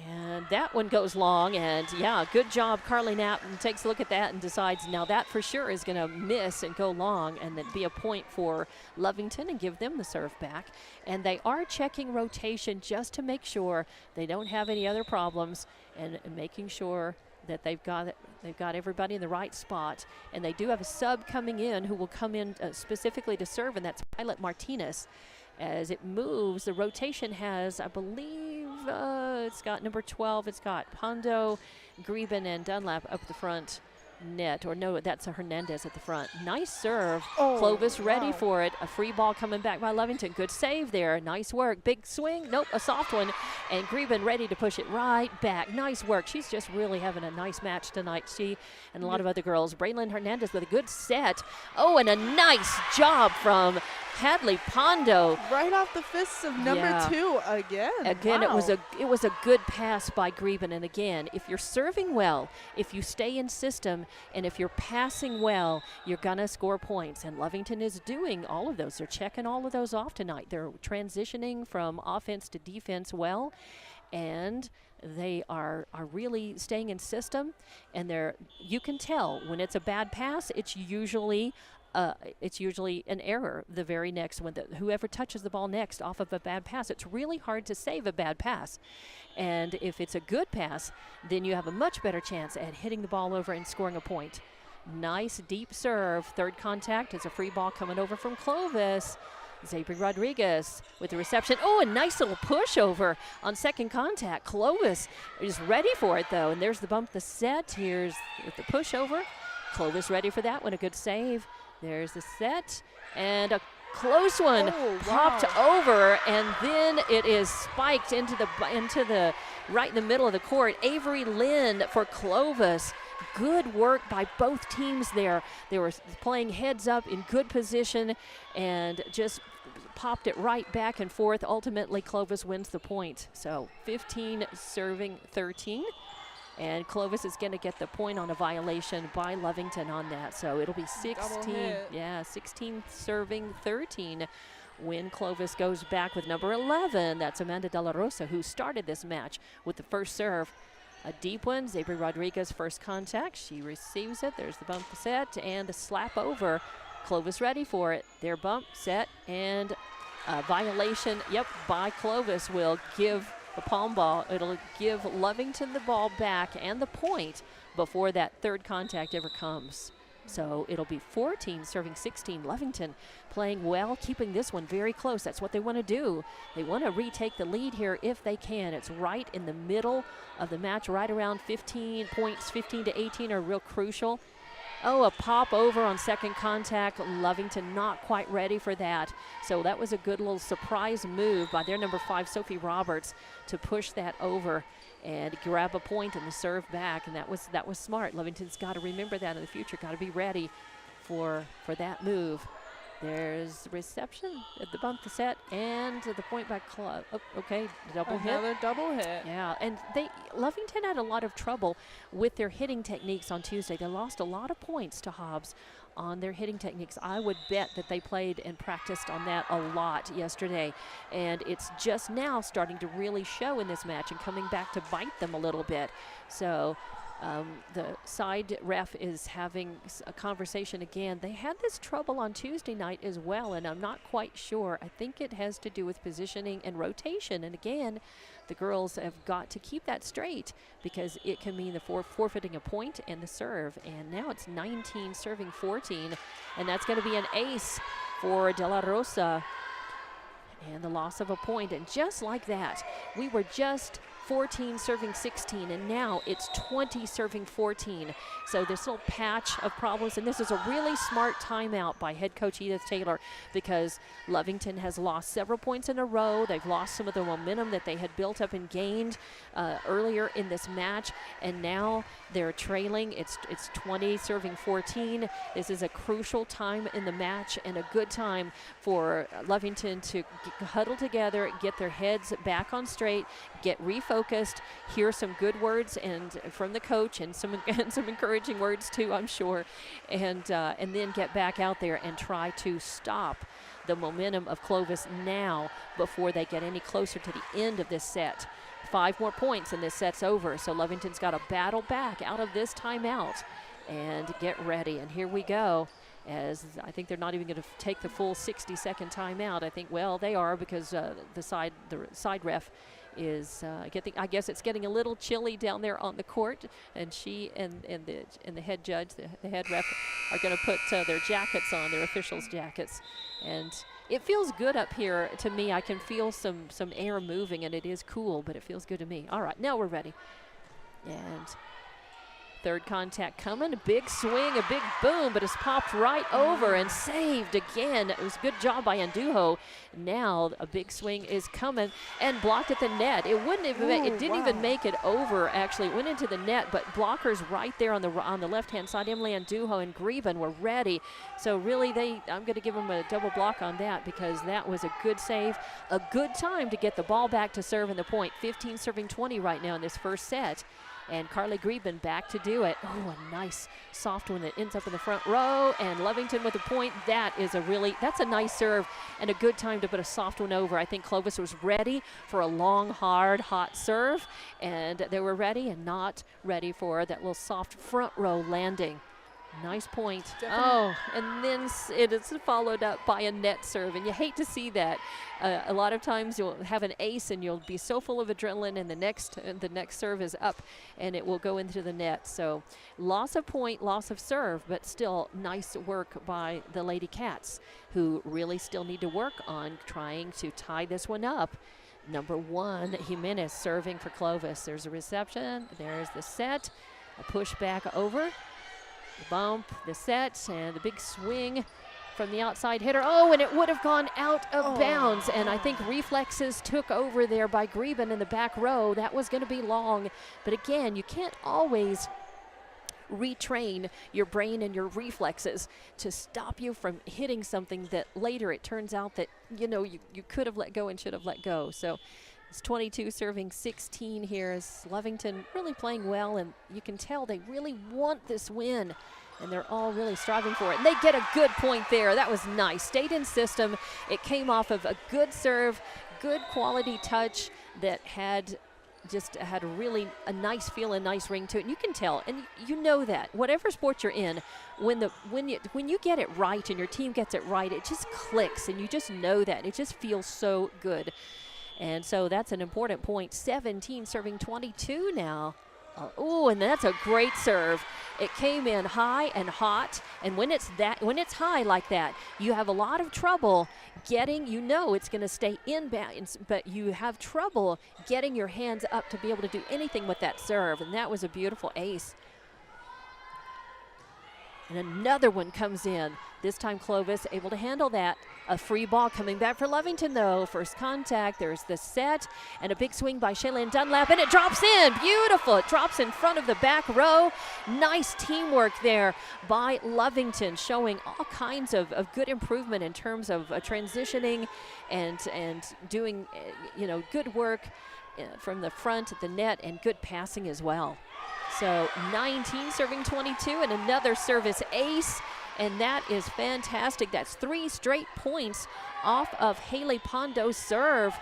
And that one goes long, and yeah, good job. Carly Knapp takes a look at that and decides now that for sure is going to miss and go long, and then be a point for Lovington and give them the serve back. And they are checking rotation just to make sure they don't have any other problems, and making sure that they've got everybody in the right spot. And they do have a sub coming in who will come in specifically to serve, and that's Pilot Martinez. As it moves, the rotation has, I believe, it's got number 12, it's got Pondo, Greben, and Dunlap up the front net. Or no, that's a Hernandez at the front. Nice serve. Oh, Clovis ready for it. A free ball coming back by Lovington. Good save there. Nice work. Big swing. Nope, a soft one. And Greben ready to push it right back. Nice work. She's just really having a nice match tonight. She and a lot of other girls. Braylon Hernandez with a good set. Oh, and a nice job from Hadley Pondo. Right off the fists of number Yeah. 2 again. Again, Wow. it was a good pass by Greben. And again, if you're serving well, if you stay in system, and if you're passing well, you're gonna score points. And Lovington is doing all of those. They're checking all of those off tonight. They're transitioning from offense to defense well, and they are really staying in system. And you can tell when it's a bad pass, it's usually an error the very next one. Whoever touches the ball next off of a bad pass, it's really hard to save a bad pass. And if it's a good pass, then you have a much better chance at hitting the ball over and scoring a point. Nice deep serve. Third contact is a free ball coming over from Clovis. Zabri Rodriguez with the reception. Oh, a nice little pushover on second contact. Clovis is ready for it, though. And there's the bump, the set. Here's with the pushover. Clovis ready for that one. A good save. There's the set, and a close one. Oh, popped wow. over, and then it is spiked into the right in the middle of the court. Avery Lynn for Clovis. Good work by both teams there. They were playing heads up in good position and just popped it right back and forth. Ultimately, Clovis wins the point. So 15 serving 13. And Clovis is going to get the point on a violation by Lovington on that. So it'll be 16. Yeah, 16 serving 13 when Clovis goes back with number 11. That's Amanda De La Rosa, who started this match with the first serve. A deep one. Zabri Rodriguez first contact. She receives it. There's the bump set and a slap over. Clovis ready for it. Their bump set and a violation. Yep, by Clovis will give the palm ball. It'll give Lovington the ball back and the point before that third contact ever comes. So it'll be 14 serving 16. Lovington playing well, keeping this one very close. That's what they want to do. They want to retake the lead here if they can. It's right in the middle of the match, right around 15 points. 15 to 18 are real crucial. Oh, a pop over on second contact. Lovington not quite ready for that. So that was a good little surprise move by their number 5, Sophie Roberts, to push that over and grab a point in the serve back. And that was smart. Lovington's got to remember that in the future. Got to be ready for that move. There's the reception at the bump, the set, and the point by Club. Oh, okay, double hit. Another double hit. Yeah, and Lovington had a lot of trouble with their hitting techniques on Tuesday. They lost a lot of points to Hobbs on their hitting techniques. I would bet that they played and practiced on that a lot yesterday, and it's just now starting to really show in this match and coming back to bite them a little bit. So the side ref is having a conversation again. They had this trouble on Tuesday night as well, and I'm not quite sure. I think it has to do with positioning and rotation. And again, the girls have got to keep that straight because it can mean the forfeiting a point and the serve. And now it's 19 serving 14, and that's going to be an ace for De La Rosa. And the loss of a point. And just like that, we were just 14 serving 16, and now it's 20 serving 14. So this little patch of problems, and this is a really smart timeout by head coach Edith Taylor because Lovington has lost several points in a row. They've lost some of the momentum that they had built up and gained earlier in this match, and now they're trailing. It's 20 serving 14. This is a crucial time in the match and a good time for Lovington to huddle together, get their heads back on straight, get refocused, hear some good words and from the coach and some encouraging words too, I'm sure, and then get back out there and try to stop the momentum of Clovis now before they get any closer to the end of this set. 5 more points and this set's over, so Lovington's got to battle back out of this timeout and get ready. And here we go. As I think they're not even going to take the full 60-second timeout. I think, well, they are because the side ref is I guess it's getting a little chilly down there on the court, and she and the head judge, the head ref, are going to put their jackets on, their officials' jackets, and it feels good up here to me. I can feel some air moving, and it is cool, but it feels good to me. All right, now we're ready, and Third contact coming, a big swing, a big boom, but it's popped right over and saved again. It was a good job by Andujo. Now a big swing is coming and blocked at the net. It wouldn't even, it didn't even make it over. Actually, it went into the net, but blockers right there on the left-hand side. Emily Andujo and Greben were ready. So really, I'm going to give them a double block on that because that was a good save, a good time to get the ball back to serve in the point. 15 serving 20 right now in this first set. And Carly Greben back to do it. Oh, a nice soft one that ends up in the front row. And Lovington with a point. That's a nice serve and a good time to put a soft one over. I think Clovis was ready for a long, hard, hot serve. And they were ready and not ready for that little soft front row landing. Nice point. Definitely. Oh, and then it is followed up by a net serve, and you hate to see that. A lot of times you'll have an ace, and you'll be so full of adrenaline, and the next serve is up, and it will go into the net. So loss of point, loss of serve, but still nice work by the Lady Cats, who really still need to work on trying to tie this one up. Number 1, Jimenez serving for Clovis. There's a reception. There's the set. A push back over. The bump, the set, and the big swing from the outside hitter. Oh, and it would have gone out of bounds. And I think reflexes took over there by Greben in the back row. That was going to be long. But again, you can't always retrain your brain and your reflexes to stop you from hitting something that later it turns out that, you could have let go and should have let go. So it's 22 serving 16 here as Lovington really playing well, and you can tell they really want this win, and they're all really striving for it. And they get a good point there. That was nice. Stayed in system. It came off of a good serve, good quality touch that had really a nice feel and nice ring to it. And you can tell, and you know that whatever sport you're in, when you get it right and your team gets it right, it just clicks, and you just know that. It just feels so good. And so that's an important point. 17 serving 22 now. Oh, and that's a great serve. It came in high and hot, and when it's high like that, you have a lot of trouble getting. It's going to stay inbound, but you have trouble getting your hands up to be able to do anything with that serve. And that was a beautiful ace. And another one comes in. This time Clovis able to handle that. A free ball coming back for Lovington though. First contact, there's the set, and a big swing by Shaylin Dunlap, and it drops in. Beautiful. It drops in front of the back row. Nice teamwork there by Lovington, showing all kinds of good improvement in terms of transitioning and doing good work from the front at the net, and good passing as well. So 19 serving 22, and another service ace, and that is fantastic. That's 3 straight points off of Haley Pondo's serve.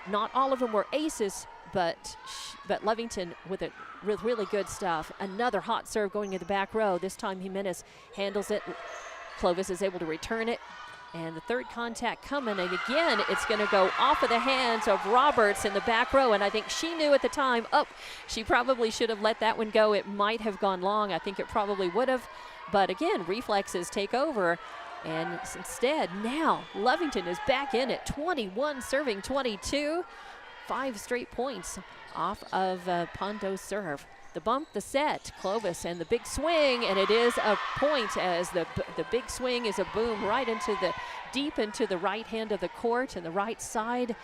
Not all of them were aces, but Lovington with really good stuff. Another hot serve going in the back row. This time Jimenez handles it. Clovis is able to return it. And the third contact coming, and again, it's going to go off of the hands of Roberts in the back row, and I think she knew at the time, she probably should have let that one go. It might have gone long. I think it probably would have, but again, reflexes take over, and instead, now Lovington is back in at 21 serving 22, 5 straight points off of Pondo's serve. The bump, the set, Clovis, and the big swing, and it is a point as the big swing is a boom right deep into the right hand of the court and the right side.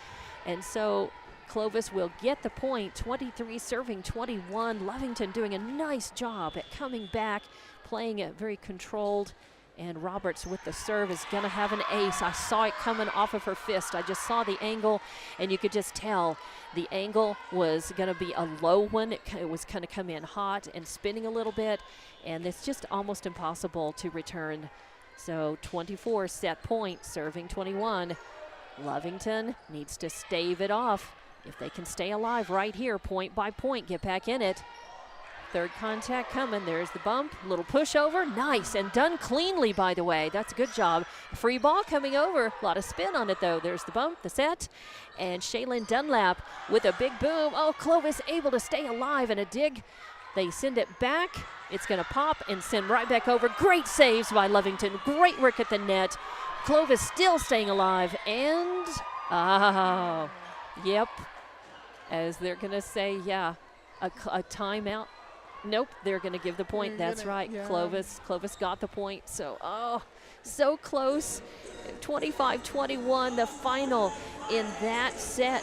And so Clovis will get the point, 23 serving 21. Lovington doing a nice job at coming back, playing it very controlled. And Roberts with the serve is going to have an ace. I saw it coming off of her fist. I just saw the angle, and you could just tell the angle was going to be a low one. It was going to come in hot and spinning a little bit, and it's just almost impossible to return. So 24 set point, serving 21. Lovington needs to stave it off. If they can stay alive right here, point by point, get back in it. Third contact coming. There's the bump. Little pushover. Nice. And done cleanly, by the way. That's a good job. Free ball coming over. A lot of spin on it, though. There's the bump, the set. And Shaylin Dunlap with a big boom. Oh, Clovis able to stay alive in a dig. They send it back. It's going to pop and send right back over. Great saves by Lovington. Great work at the net. Clovis still staying alive. And, yep. As they're going to say, yeah, a timeout. Nope, they're going to give the point. That's right. Yeah. Clovis got the point. So, so close. 25-21, the final in that set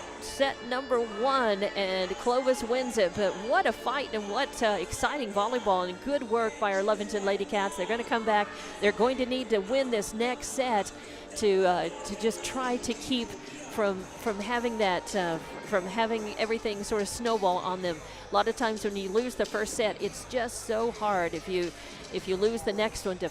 number 1, and Clovis wins it. But what a fight and what exciting volleyball, and good work by our Lovington Lady Cats. They're going to come back. They're going to need to win this next set to just try to keep from having that from having everything sort of snowball on them. A lot of times when you lose the first set, it's just so hard if you lose the next one to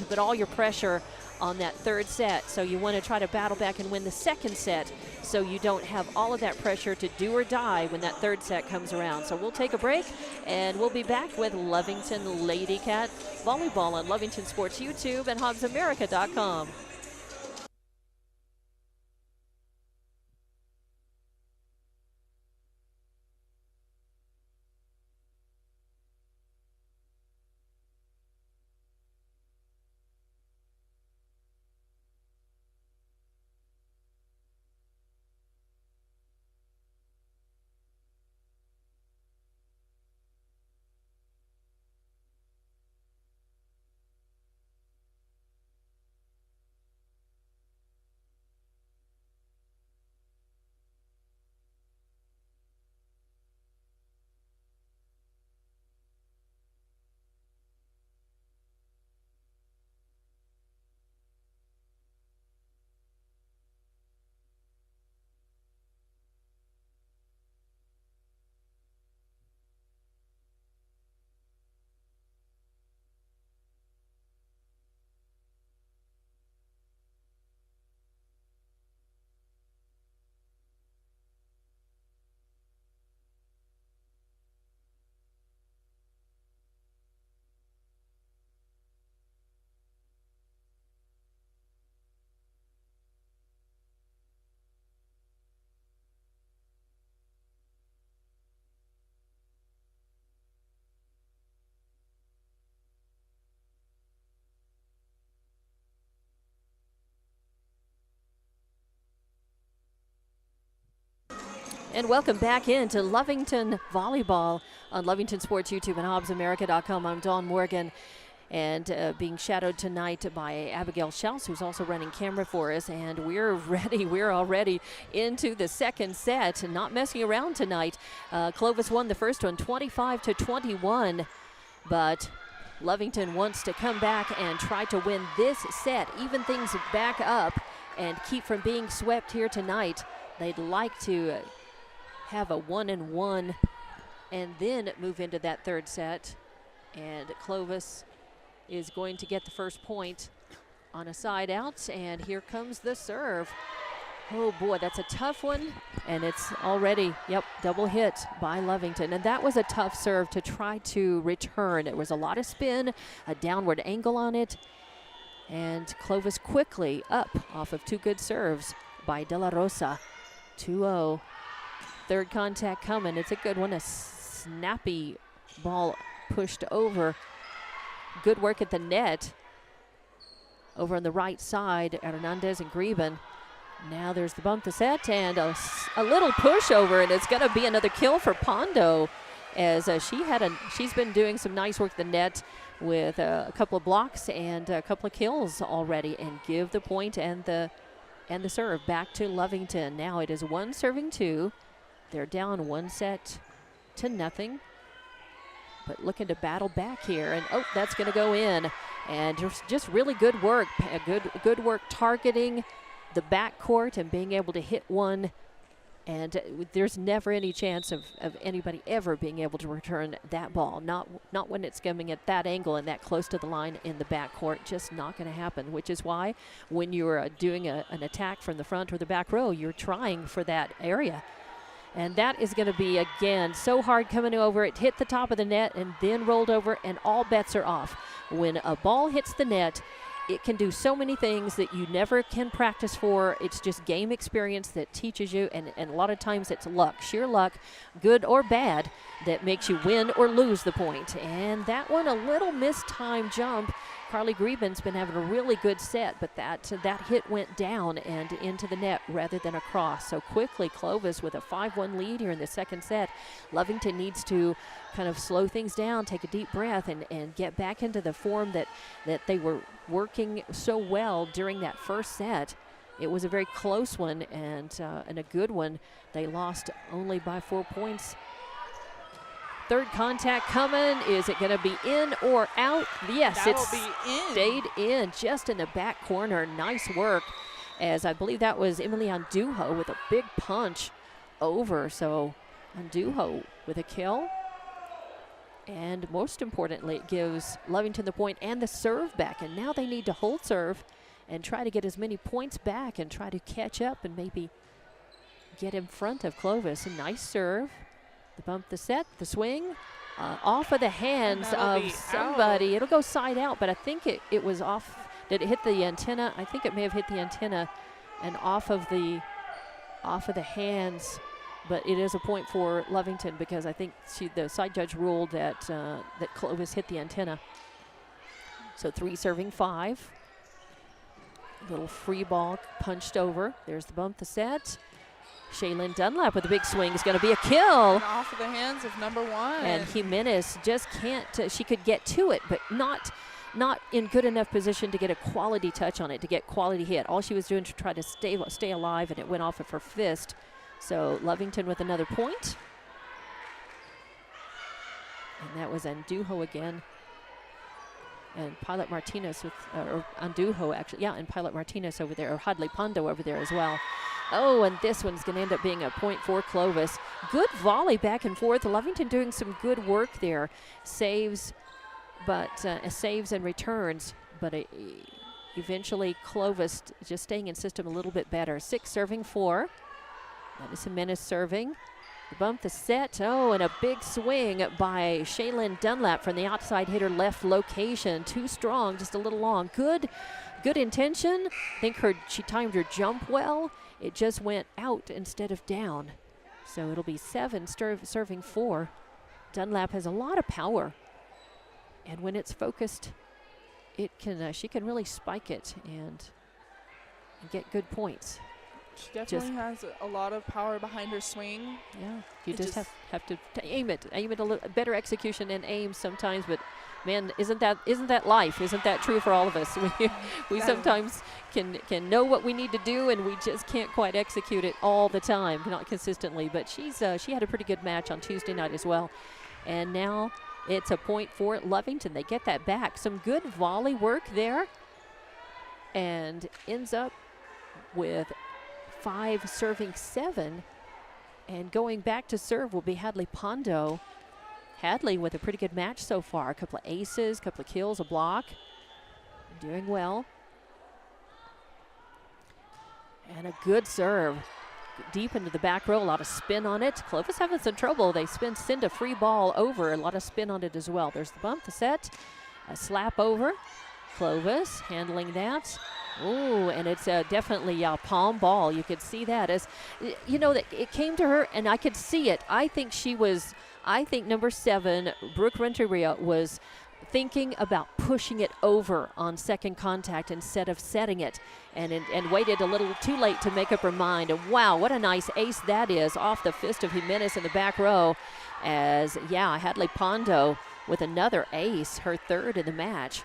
put all your pressure on that third set. So you want to try to battle back and win the second set so you don't have all of that pressure to do or die when that third set comes around. So we'll take a break, and we'll be back with Lovington Lady Cat Volleyball on Lovington Sports YouTube and HobbsAmerica.com. And welcome back into Lovington Volleyball on Lovington Sports YouTube and HobbsAmerica.com. I'm Dawn Morgan, and being shadowed tonight by Abigail Schaus, who's also running camera for us. And we're ready. We're already into the second set, and not messing around tonight. Clovis won the first one 25-21, but Lovington wants to come back and try to win this set, even things back up, and keep from being swept here tonight. They'd like to have a 1-1 and then move into that third set. And Clovis is going to get the first point on a side out, and here comes the serve. Oh boy, that's a tough one, and it's already, double hit by Lovington. And that was a tough serve to try to return. It was a lot of spin, a downward angle on it, and Clovis quickly up off of two good serves by De La Rosa. 2-0. Third contact coming. It's a good one. A snappy ball pushed over. Good work at the net. Over on the right side, Hernandez and Greben. Now there's the bump to set, and a little pushover, and it's going to be another kill for Pondo, as she's been doing some nice work at the net with a couple of blocks and a couple of kills already, and give the point and the serve back to Lovington. Now it is 1-2. They're down 1-0, but looking to battle back here, and that's going to go in. And just really good work, good work targeting the backcourt and being able to hit one. And there's never any chance of anybody ever being able to return that ball. Not when it's coming at that angle and that close to the line in the backcourt. Just not going to happen, which is why when you're doing an attack from the front or the back row, you're trying for that area. And that is going to be, again, so hard coming over. It hit the top of the net and then rolled over, and all bets are off. When a ball hits the net, it can do so many things that you never can practice for. It's just game experience that teaches you, and a lot of times it's luck, sheer luck, good or bad, that makes you win or lose the point. And that one, a little missed time jump. Carly Greben's been having a really good set, but that hit went down and into the net rather than across. So quickly, Clovis with a 5-1 lead here in the second set. Lovington needs to kind of slow things down, take a deep breath, and get back into the form that they were working so well during that first set. It was a very close one and a good one. They lost only by 4 points. Third contact coming. Is it going to be in or out? Yes, That'll it's be in. stayed in just in the back corner. Nice work, as I believe that was Emily Andujo with a big punch over. So Andujo with a kill. And most importantly, it gives Lovington the point and the serve back. And now they need to hold serve and try to get as many points back and try to catch up and maybe get in front of Clovis. A nice serve. The bump, the set, the swing, off of the hands of somebody. It'll go side out, but I think it was off. Did it hit the antenna? I think it may have hit the antenna and off of the hands. But it is a point for Lovington because I think the side judge ruled that that Clovis hit the antenna. So 3 serving 5. Little free ball punched over. There's the bump, the set. Shaylin Dunlap with a big swing is going to be a kill. And off of the hands of number 1. And Jimenez just can't. She could get to it, but not in good enough position to get a quality touch on it, to get quality hit. All she was doing to try to stay alive, and it went off of her fist. So Lovington with another point. And that was Andujo again. And Pilot Martinez with, or Andujo actually, yeah, and Pilot Martinez over there, or Hadley Pondo over there as well. Oh, and this one's going to end up being a point for Clovis. Good volley back and forth. Lovington doing some good work there. Saves, but saves and returns. But eventually Clovis just staying in system a little bit better. 6 serving 4. That is Jimenez serving. The bump, the set. Oh, and a big swing by Shaylin Dunlap from the outside hitter left location. Too strong, just a little long. Good intention. I think she timed her jump well. It just went out instead of down. So it'll be 7 serving 4. Dunlap has a lot of power. And when it's focused, it can she can really spike it and get good points. She definitely has a lot of power behind her swing. Yeah, you just have to aim it a little better execution and aim sometimes, but man, isn't that life? Isn't that true for all of us? We sometimes can know what we need to do, and we just can't quite execute it all the time, not consistently. But she had a pretty good match on Tuesday night as well, and now it's a point for Lovington. They get that back. Some good volley work there, and ends up with 5 serving 7, and going back to serve will be Hadley Pondo. Hadley with a pretty good match so far. A couple of aces, a couple of kills, a block. Doing well. And a good serve. Deep into the back row, a lot of spin on it. Clovis having some trouble. They send a free ball over, a lot of spin on it as well. There's the bump, the set, a slap over. Clovis handling that. Oh, and it's definitely a palm ball. You could see that as, you know, that it came to her, and I could see it. I think number 7, Brooke Renteria, was thinking about pushing it over on second contact instead of setting it, and waited a little too late to make up her mind. And wow, what a nice ace that is off the fist of Jimenez in the back row. As, yeah, Hadley Pondo with another ace, her 3rd in the match.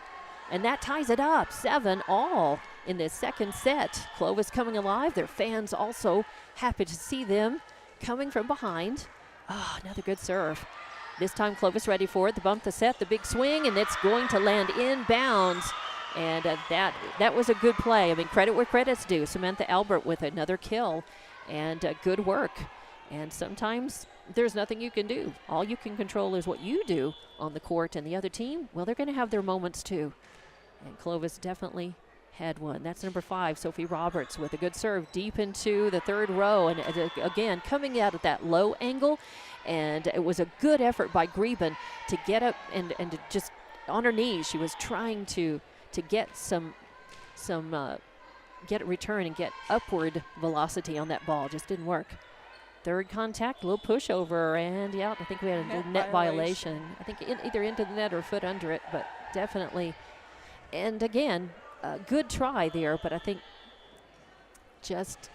And that ties it up, 7-all in this second set. Clovis coming alive. Their fans also happy to see them coming from behind. Oh, another good serve. This time Clovis ready for it. The bump, the set, the big swing, and it's going to land inbounds. And that was a good play. I mean, credit where credit's due. Samantha Albert with another kill, and good work. And sometimes there's nothing you can do. All you can control is what you do on the court, and the other team, well, they're going to have their moments too. And Clovis definitely had one. That's number 5, Sophie Roberts, with a good serve deep into the 3rd row. And again, coming out at that low angle. And it was a good effort by Greben to get up and to just on her knees. She was trying to get get a return and get upward velocity on that ball. Just didn't work. 3rd contact, a little pushover, and yeah, I think we had a net violation. I think either into the net or a foot under it, but definitely. And again, a good try there, but I think just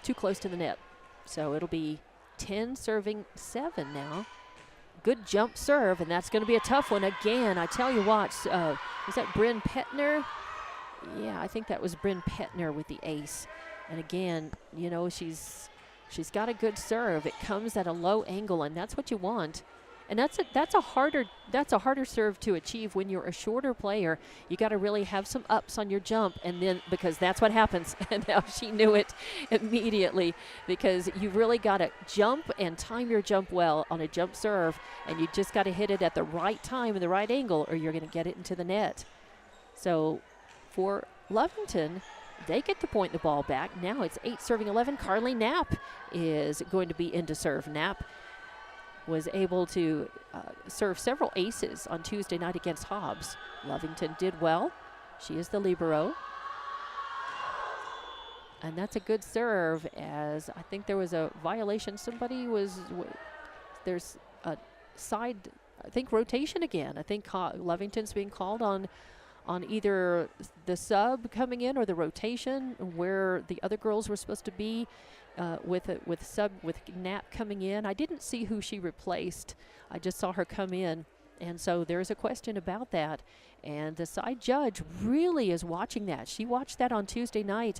too close to the net. So it'll be 10 serving 7 now. Good jump serve, and that's going to be a tough one again. I tell you what, was that Bryn Petner? Yeah, I think that was Bryn Petner with the ace. And again, you know, she's got a good serve. It comes at a low angle, and that's what you want. And that's a harder serve to achieve when you're a shorter player. You got to really have some ups on your jump, and then because that's what happens. And now she knew it immediately, because you really got to jump and time your jump well on a jump serve, and you just got to hit it at the right time and the right angle, or you're going to get it into the net. So for Lovington, they get to point the ball back. Now it's 8 serving 11. Carly Knapp is going to be into serve. Knapp was able to serve several aces on Tuesday night against Hobbs. Lovington did well. She is the libero. And that's a good serve, as I think there was a violation. There's a side, I think, rotation again. I think Lovington's being called on either the sub coming in or the rotation, where the other girls were supposed to be. With Knapp coming in. I didn't see who she replaced. I just saw her come in. And so there's a question about that. And the side judge really is watching that. She watched that on Tuesday night.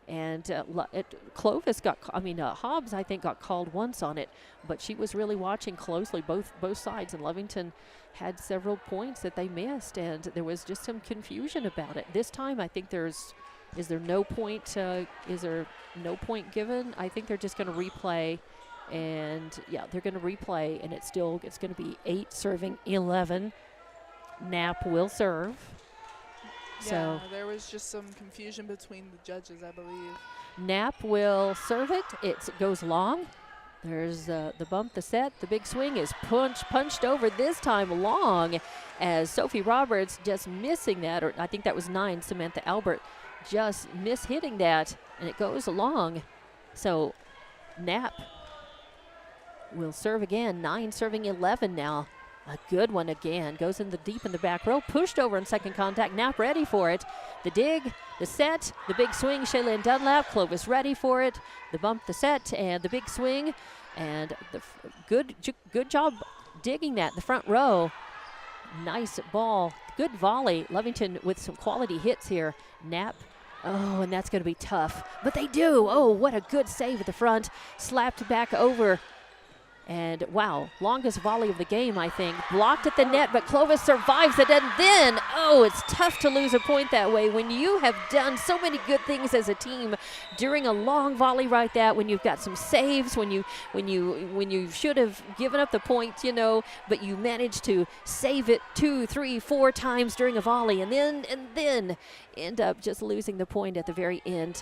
And Clovis Hobbs, I think, got called once on it. But she was really watching closely both sides. And Lovington had several points that they missed. And there was just some confusion about it. This time, I think is there no point given? I think they're just going to replay, and yeah, they're going to replay, and it's going to be 8 serving 11. Knapp will serve. Yeah, so there was just some confusion between the judges, I believe. Knapp will serve it. It goes long. There's the bump, the set, the big swing is punched over, this time long, as Sophie Roberts just missing that, or I think that was 9, Samantha Albert, just hitting that, and it goes along. So Knapp will serve again. 9 serving 11 now. A good one again. Goes in the deep in the back row. Pushed over in second contact. Knapp ready for it. The dig, the set, the big swing. Shaylin Dunlap. Clovis ready for it. The bump, the set, and the big swing. And the good job digging that. The front row. Nice ball. Good volley. Lovington with some quality hits here. Knapp. Oh, and that's going to be tough. But they do. Oh, what a good save at the front. Slapped back over. And, wow, longest volley of the game, I think. Blocked at the net, but Clovis survives it. And then, oh, it's tough to lose a point that way when you have done so many good things as a team during a long volley like that, when you've got some saves, when you should have given up the point, but you managed to save it 2, 3, 4 times during a volley, and then end up just losing the point at the very end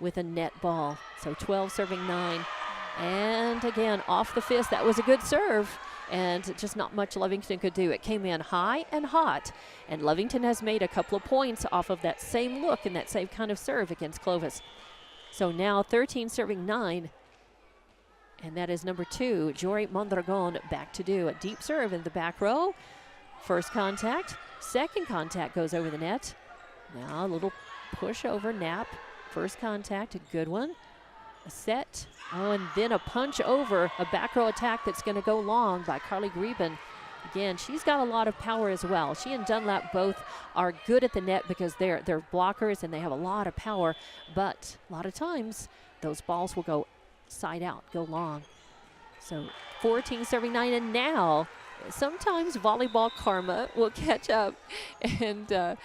with a net ball. So 12 serving 9. And again, off the fist. That was a good serve, and just not much Lovington could do. It came in high and hot, and Lovington has made a couple of points off of that same look and that same kind of serve against Clovis. So now 13 serving 9, and that is number 2, Jory Mondragon, back to do a deep serve in the back row. First contact, second contact goes over the net. Now a little push over. Knapp, first contact, a good one. A set, and then a punch over, a back row attack that's going to go long by Carly Greben. Again, she's got a lot of power as well. She and Dunlap both are good at the net because they're blockers and they have a lot of power, but a lot of times those balls will go side out, go long. So 14 serving 9, and now sometimes volleyball karma will catch up, and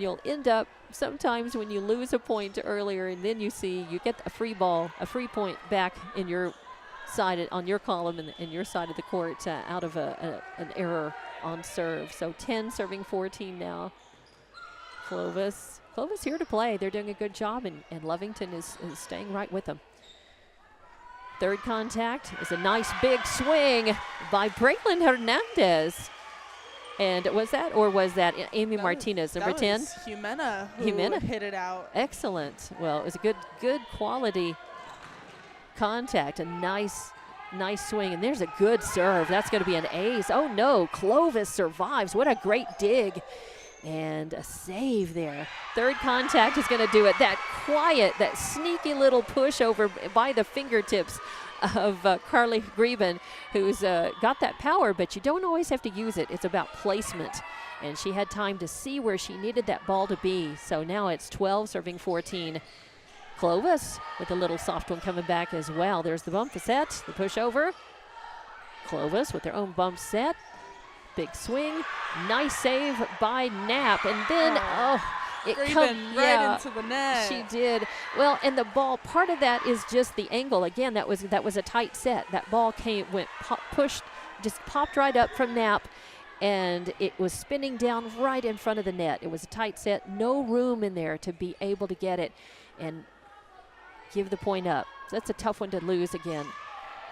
you'll end up sometimes when you lose a point earlier, and then you get a free ball, a free point back in your side, on your column in your side of the court out of an error on serve. So 10 serving 14 now. Clovis here to play. They're doing a good job, and Lovington is staying right with them. Third contact is a nice big swing by Braylon Hernandez. And was that Amy Martinez, number 10? That was Jimena who hit it out. Excellent. Well, it was a good quality contact, a nice swing, and there's a good serve. That's going to be an ace. Oh, no, Clovis survives. What a great dig. And a save there. Third contact is going to do it. That quiet, that sneaky little push over by the fingertips of Carly Greben, who's got that power, but you don't always have to use it. It's about placement. And she had time to see where she needed that ball to be. So now it's 12 serving 14. Clovis with a little soft one coming back as well. There's the bump, the set, the push over. Clovis with their own bump set. Big swing, nice save by Knapp, and then it Greben right into the net. She did well, and the ball. Part of that is just the angle. Again, that was a tight set. That ball pushed, just popped right up from Knapp, and it was spinning down right in front of the net. It was a tight set, no room in there to be able to get it and give the point up. That's a tough one to lose again.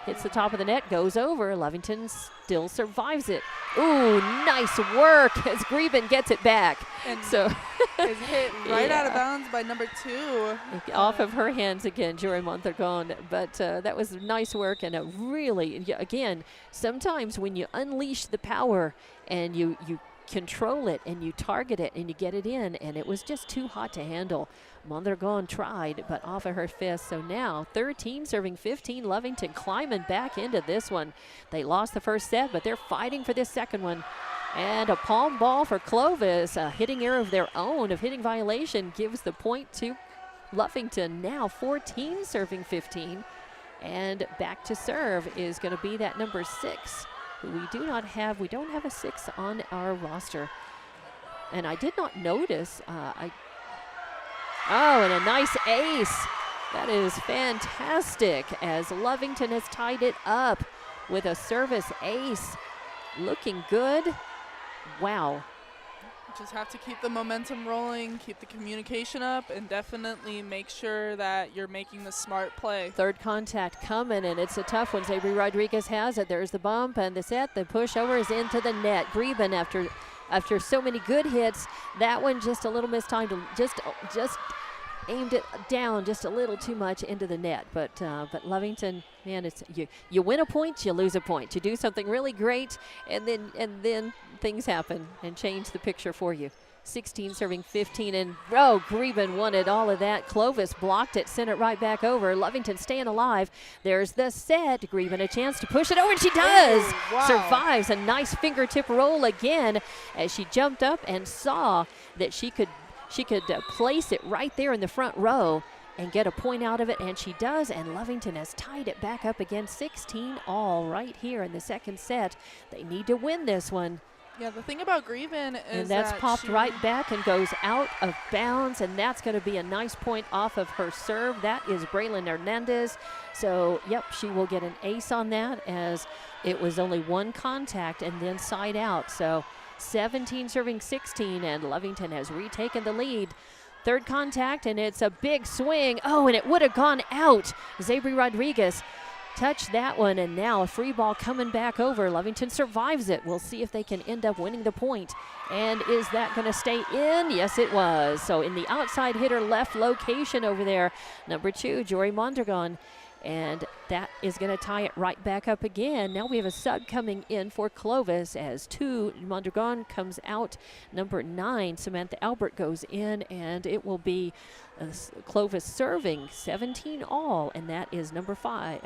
Hits the top of the net, goes over. Lovington still survives it. Ooh, nice work as Greben gets it back. And so it's hit right out of bounds by number 2. Off of her hands again, Jory Mondragon. But that was nice work, and a really, again, sometimes when you unleash the power and you control it and you target it and you get it in, and it was just too hot to handle. Mondragon tried, but off of her fist. So now 13 serving 15. Lovington climbing back into this one. They lost the first set, but they're fighting for this second one. And a palm ball for Clovis. A hitting error of their own, of hitting violation, gives the point to Lovington. Now 14 serving 15. And back to serve is going to be that number 6. Who we don't have a 6 on our roster. And I did not notice, and a nice ace. That is fantastic, as Lovington has tied it up with a service ace. Looking good. Wow. Just have to keep the momentum rolling, keep the communication up, and definitely make sure that you're making the smart play. Third contact coming, and it's a tough one. Avery Rodriguez has it. There's the bump and the set. The pushover is into the net. Greben, after so many good hits, that one just a little mistimed. Just aimed it down just a little too much into the net. But Lovington, man, it's you win a point, you lose a point. You do something really great, and then things happen and change the picture for you. 16 serving 15, and Greben wanted all of that. Clovis blocked it, sent it right back over. Lovington staying alive. There's the set. Greben a chance to push it over, and she does. Oh, wow. Survives a nice fingertip roll again as she jumped up and saw that she could place it right there in the front row and get a point out of it, and she does, and Lovington has tied it back up again. 16 all right here in the second set. They need to win this one. Yeah, the thing about Greben is and that's that popped right back and goes out of bounds, and that's going to be a nice point off of her serve. That is Braylon Hernandez. So, yep, she will get an ace on that, as it was only one contact and then side out. So 17 serving 16, and Lovington has retaken the lead. Third contact, and it's a big swing. Oh, and it would have gone out. Zabri Rodriguez touched that one, and now a free ball coming back over. Lovington survives it. We'll see if they can end up winning the point. And is that going to stay in? Yes, it was. So in the outside hitter left location over there, number 2, Jory Mondragon. And that is going to tie it right back up again. Now we have a sub coming in for Clovis as 2. Mondragon comes out. Number 9, Samantha Albert, goes in, and it will be Clovis serving 17 all, and that is number 5.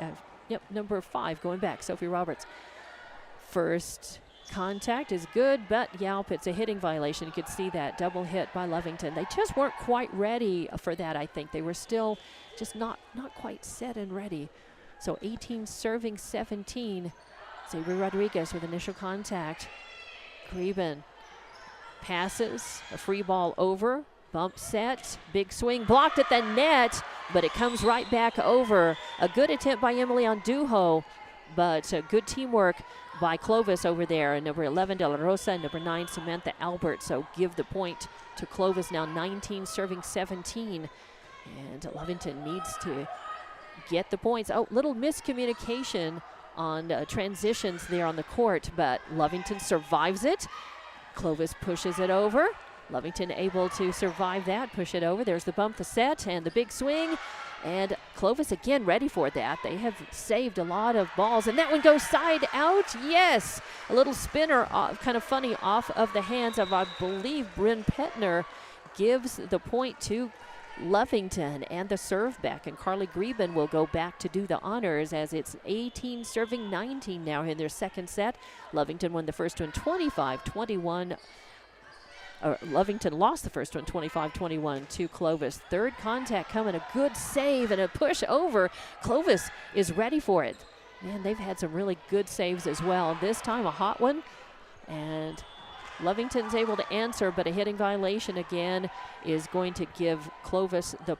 Number 5 going back, Sophie Roberts. First contact is good, but Yelp, it's a hitting violation. You could see that double hit by Lovington. They just weren't quite ready for that, I think. They were still just not quite set and ready. So 18 serving 17. Xavier Rodriguez with initial contact. Greben passes, a free ball over, bump set, big swing, blocked at the net, but it comes right back over. A good attempt by Emily Andujo, but good teamwork by Clovis over there. And number 11, De La Rosa, and number 9, Samantha Albert. So give the point to Clovis, now 19 serving 17. And Lovington needs to get the points. Oh, little miscommunication on transitions there on the court, but Lovington survives it. Clovis pushes it over. Lovington able to survive that, push it over. There's the bump, the set, and the big swing. And Clovis again ready for that. They have saved a lot of balls, and that one goes side out. Yes, a little spinner, kind of funny, off of the hands of, I believe, Bryn Petner, gives the point to Lovington, and the serve back. And Carly Greben will go back to do the honors, as it's 18 serving 19 now in their second set. Lovington won the first one 25-21. Lovington lost the first one 25-21 to Clovis. Third contact coming, a good save and a push over. Clovis is ready for it. Man, they've had some really good saves as well. This time a hot one, and Lovington's able to answer, but a hitting violation again is going to give Clovis the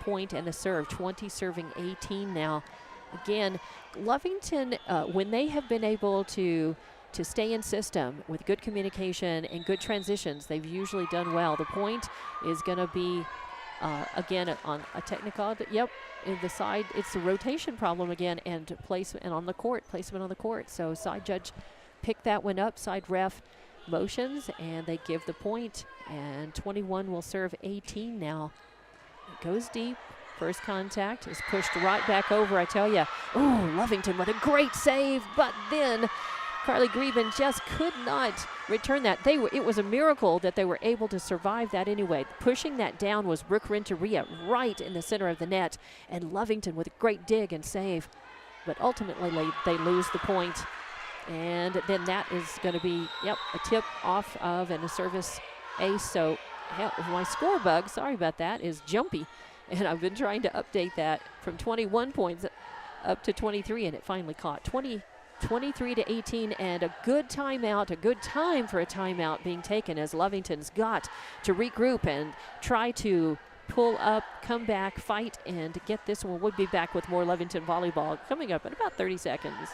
point and the serve. 20 serving 18 now. Again, Lovington, when they have been able to stay in system with good communication and good transitions, they've usually done well. The point is going to be, again, on a technical, yep, in the side, it's a rotation problem again, and placement on the court, So side judge picked that one up, side ref motions, and they give the point, and 21 will serve 18 now. It goes deep. First contact is pushed right back over, I tell you. Oh, Lovington with a great save, but then Carly Greben just could not return that. It was a miracle that they were able to survive that anyway. Pushing that down was Brooke Renteria right in the center of the net, and Lovington with a great dig and save. But ultimately, they lose the point. And then that is going to be, yep, a tip off of and a service ace. So my score bug, sorry about that, is jumpy. And I've been trying to update that from 21 points up to 23, and it finally caught. 23-18, and a good timeout, a good time for a timeout being taken, as Lovington's got to regroup and try to pull up, come back, fight, and get this one. We'll be back with more Lovington volleyball coming up in about 30 seconds.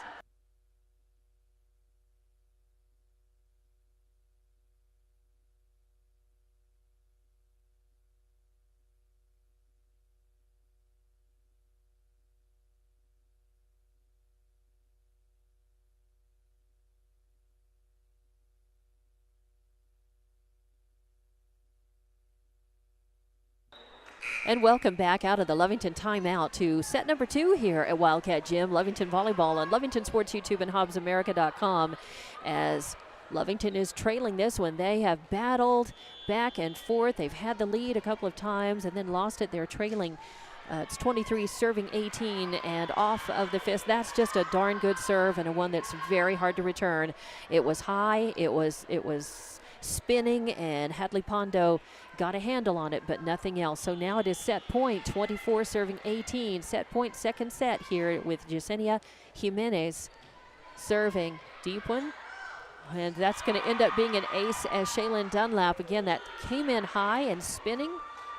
And welcome back out of the Lovington timeout to set number 2 here at Wildcat Gym. Lovington Volleyball on Lovington Sports YouTube and HobbsAmerica.com, as Lovington is trailing this one. They have battled back and forth. They've had the lead a couple of times and then lost it. They're trailing. It's 23 serving 18, and off of the fist. That's just a darn good serve, and a one that's very hard to return. It was high. It was spinning, and Hadley Pondo got a handle on it, but nothing else. So now it is set point, 24 serving 18. Set point, second set here with Yesenia Jimenez serving. Deep one, and that's going to end up being an ace, as Shaylin Dunlap, again, that came in high and spinning,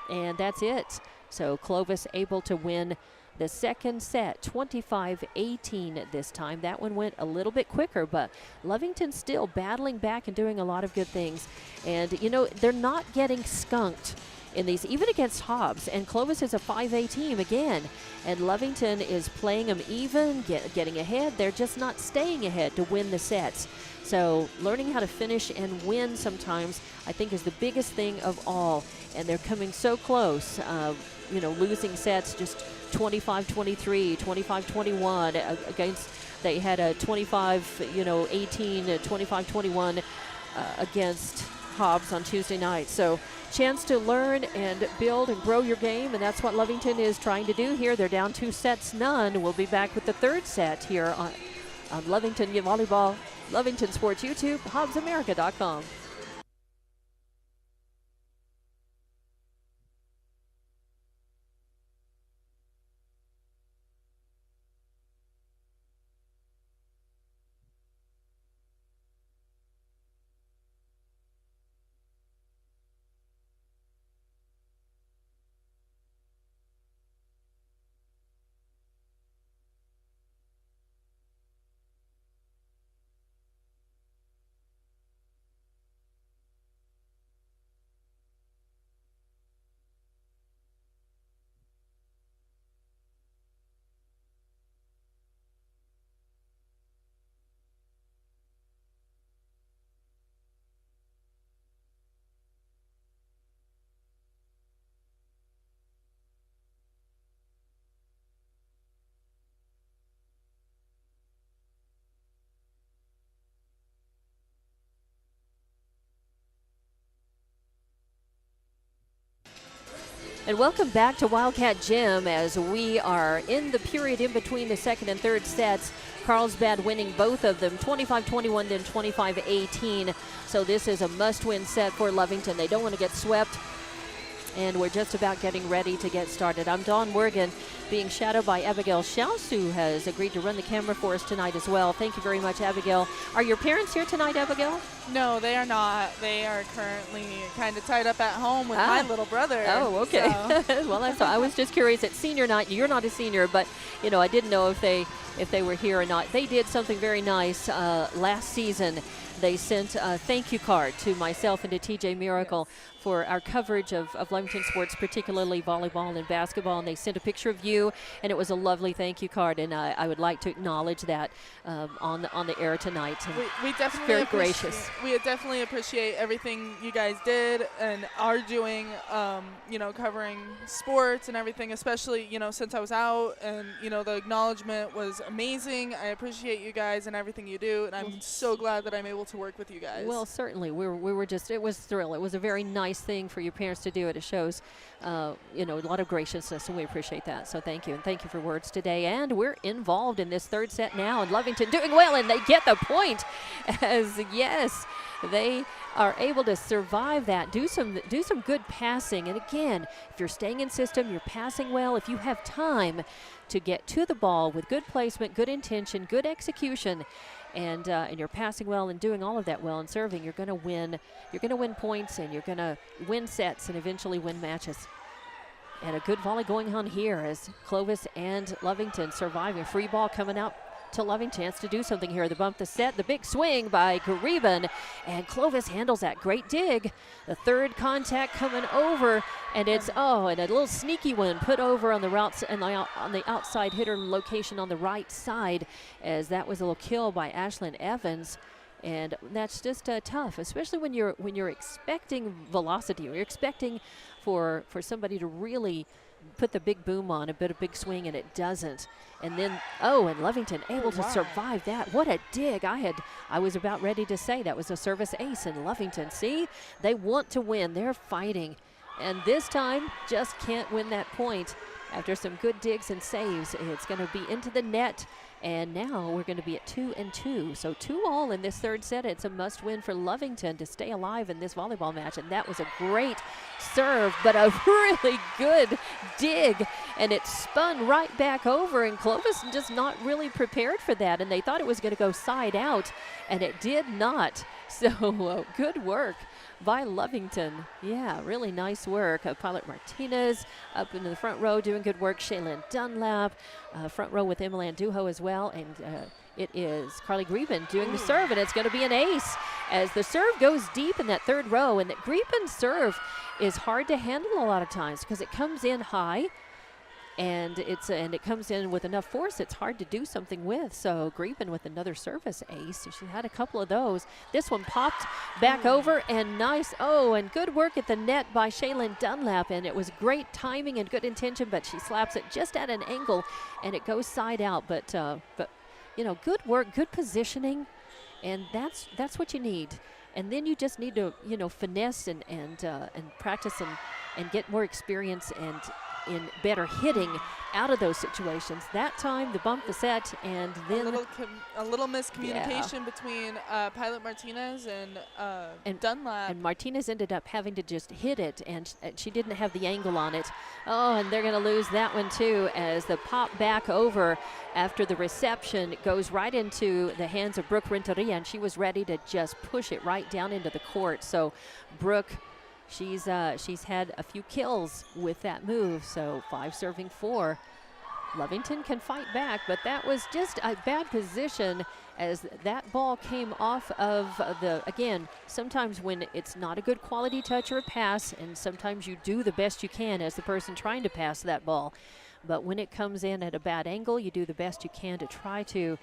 and that's it. So Clovis able to win the second set, 25-18 this time. That one went a little bit quicker, but Lovington still battling back and doing a lot of good things. And, you know, they're not getting skunked in these, even against Hobbs. And Clovis is a 5A team again. And Lovington is playing them even, getting ahead. They're just not staying ahead to win the sets. So learning how to finish and win sometimes, I think, is the biggest thing of all. And they're coming so close, you know, losing sets just 25-23, 25-21 against, they had a 25, you know, 18, 25-21 against Hobbs on Tuesday night. So chance to learn and build and grow your game, and that's what Lovington is trying to do here. They're down 2-0. We'll be back with the third set here on Lovington Volleyball, Lovington Sports YouTube, HobbsAmerica.com. And welcome back to Wildcat Gym as we are in the period in between the second and third sets. Carlsbad winning both of them, 25-21, then 25-18. So this is a must-win set for Lovington. They don't want to get swept. And we're just about getting ready to get started. I'm Dawn Morgan, being shadowed by Abigail Schaus, who has agreed to run the camera for us tonight as well. Thank you very much, Abigail. Are your parents here tonight, Abigail? No, they are not. They are currently kind of tied up at home with my little brother. Oh, okay. So. Well, I was just curious. At senior night, you're not a senior, but I didn't know if they were here or not. They did something very nice last season. They sent a thank you card to myself and to TJ Miracle for our coverage of Lovington sports, particularly volleyball and basketball. And they sent a picture of you, and it was a lovely thank you card. And I would like to acknowledge that on the air tonight. And we definitely very gracious. We definitely appreciate everything you guys did and are doing. Covering sports and everything, especially since I was out, and the acknowledgement was amazing. I appreciate you guys and everything you do, and I'm so glad that I'm able to work with you guys. Well, certainly. We were just, it was thrill. It was a very nice thing for your parents to do it. It shows, a lot of graciousness, and we appreciate that. So thank you, and thank you for words today. And we're involved in this third set now, and Lovington doing well, and they get the point as, yes, they are able to survive that, do some good passing. And again, if you're staying in system, you're passing well, if you have time to get to the ball with good placement, good intention, good execution, and you're passing well and doing all of that well and serving, you're going to win. You're going to win points, and you're going to win sets and eventually win matches. And a good volley going on here as Clovis and Lovington surviving. Free ball coming out to Loving, chance to do something here. The bump, the set, the big swing by Garibin, and Clovis handles that. Great dig. The third contact coming over, and it's and a little sneaky one put over on the routes and on the outside hitter location on the right side, as that was a little kill by Ashlyn Evans. And that's just tough, especially when you're expecting velocity, or you're expecting for somebody to really put the big boom on, a bit of big swing, and it doesn't. And then, and Lovington able to survive that. What a dig. I was about ready to say that was a service ace in Lovington. See, they want to win. They're fighting. And this time, just can't win that point. After some good digs and saves, it's going to be into the net. And now we're going to be at 2-2. So 2-all in this third set. It's a must-win for Lovington to stay alive in this volleyball match. And that was a great serve, but a really good dig. And it spun right back over, and Clovis just not really prepared for that. And they thought it was going to go side out, and it did not. So good work by Lovington. Yeah, really nice work. Pilot Martinez up into the front row doing good work. Shaylin Dunlap, front row with Emily Andujo as well. And it is Carly Greben doing the serve, and it's going to be an ace as the serve goes deep in that third row. And that Greben's serve is hard to handle a lot of times because it comes in high. And it comes in with enough force, it's hard to do something with. So Greben with another service ace. She had a couple of those. This one popped back over, and nice. And good work at the net by Shaylin Dunlap. And it was great timing and good intention, but she slaps it just at an angle, and it goes side out. But good work, good positioning, and that's what you need. And then you just need to finesse and practice and get more experience and in better hitting out of those situations. That time, the bump, the set, and then a little miscommunication between Pilot Martinez and Dunlap. And Martinez ended up having to just hit it, and she didn't have the angle on it. And they're going to lose that one too, as the pop back over after the reception goes right into the hands of Brooke Renteria, and she was ready to just push it right down into the court. So Brooke, she's had a few kills with that move, so 5 serving 4. Lovington can fight back, but that was just a bad position as that ball came off of again, sometimes when it's not a good quality touch or a pass, and sometimes you do the best you can as the person trying to pass that ball. But when it comes in at a bad angle, you do the best you can to try to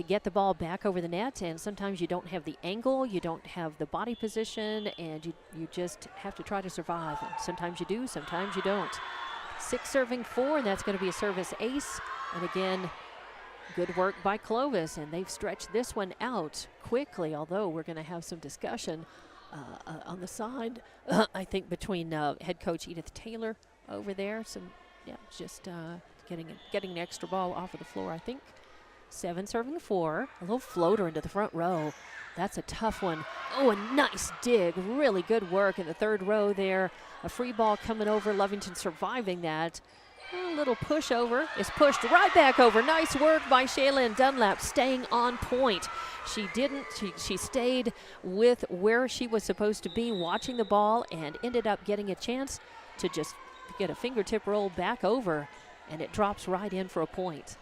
get the ball back over the net, and sometimes you don't have the angle, you don't have the body position, and you just have to try to survive. And sometimes you do, sometimes you don't. 6 serving 4, and that's going to be a service ace. And again, good work by Clovis, and they've stretched this one out quickly, although we're going to have some discussion on the side, I think, between head coach Edith Taylor over there. Just getting an extra ball off of the floor, I think. 7 serving 4. A little floater into the front row. That's a tough one. Oh, a nice dig. Really good work in the third row there. A free ball coming over. Lovington surviving that. A little push over. Is pushed right back over. Nice work by Shaylin Dunlap, staying on point. She stayed with where she was supposed to be, watching the ball, and ended up getting a chance to just get a fingertip roll back over, and it drops right in for a point.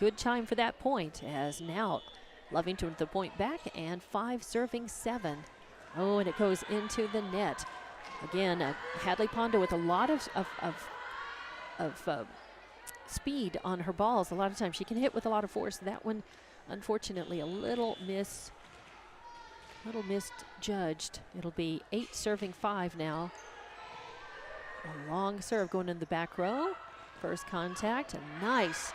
Good time for that point, as now Lovington with the point back, and 5 serving 7. Oh, and it goes into the net. Again, Hadley Pondo with a lot of speed on her balls. A lot of times she can hit with a lot of force. That one, unfortunately, a little misjudged. It'll be 8 serving 5 now. A long serve going in the back row. First contact, a nice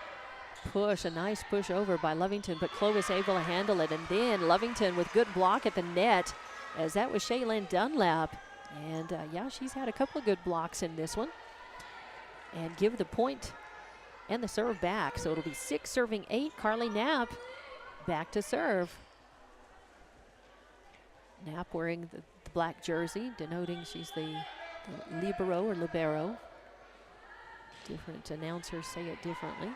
push over by Lovington, but Clovis able to handle it. And then Lovington with good block at the net, as that was Shaylin Dunlap. And she's had a couple of good blocks in this one. And give the point and the serve back. So it'll be 6 serving 8. Carly Knapp back to serve. Knapp wearing the black jersey, denoting she's the libero or libero. Different announcers say it differently.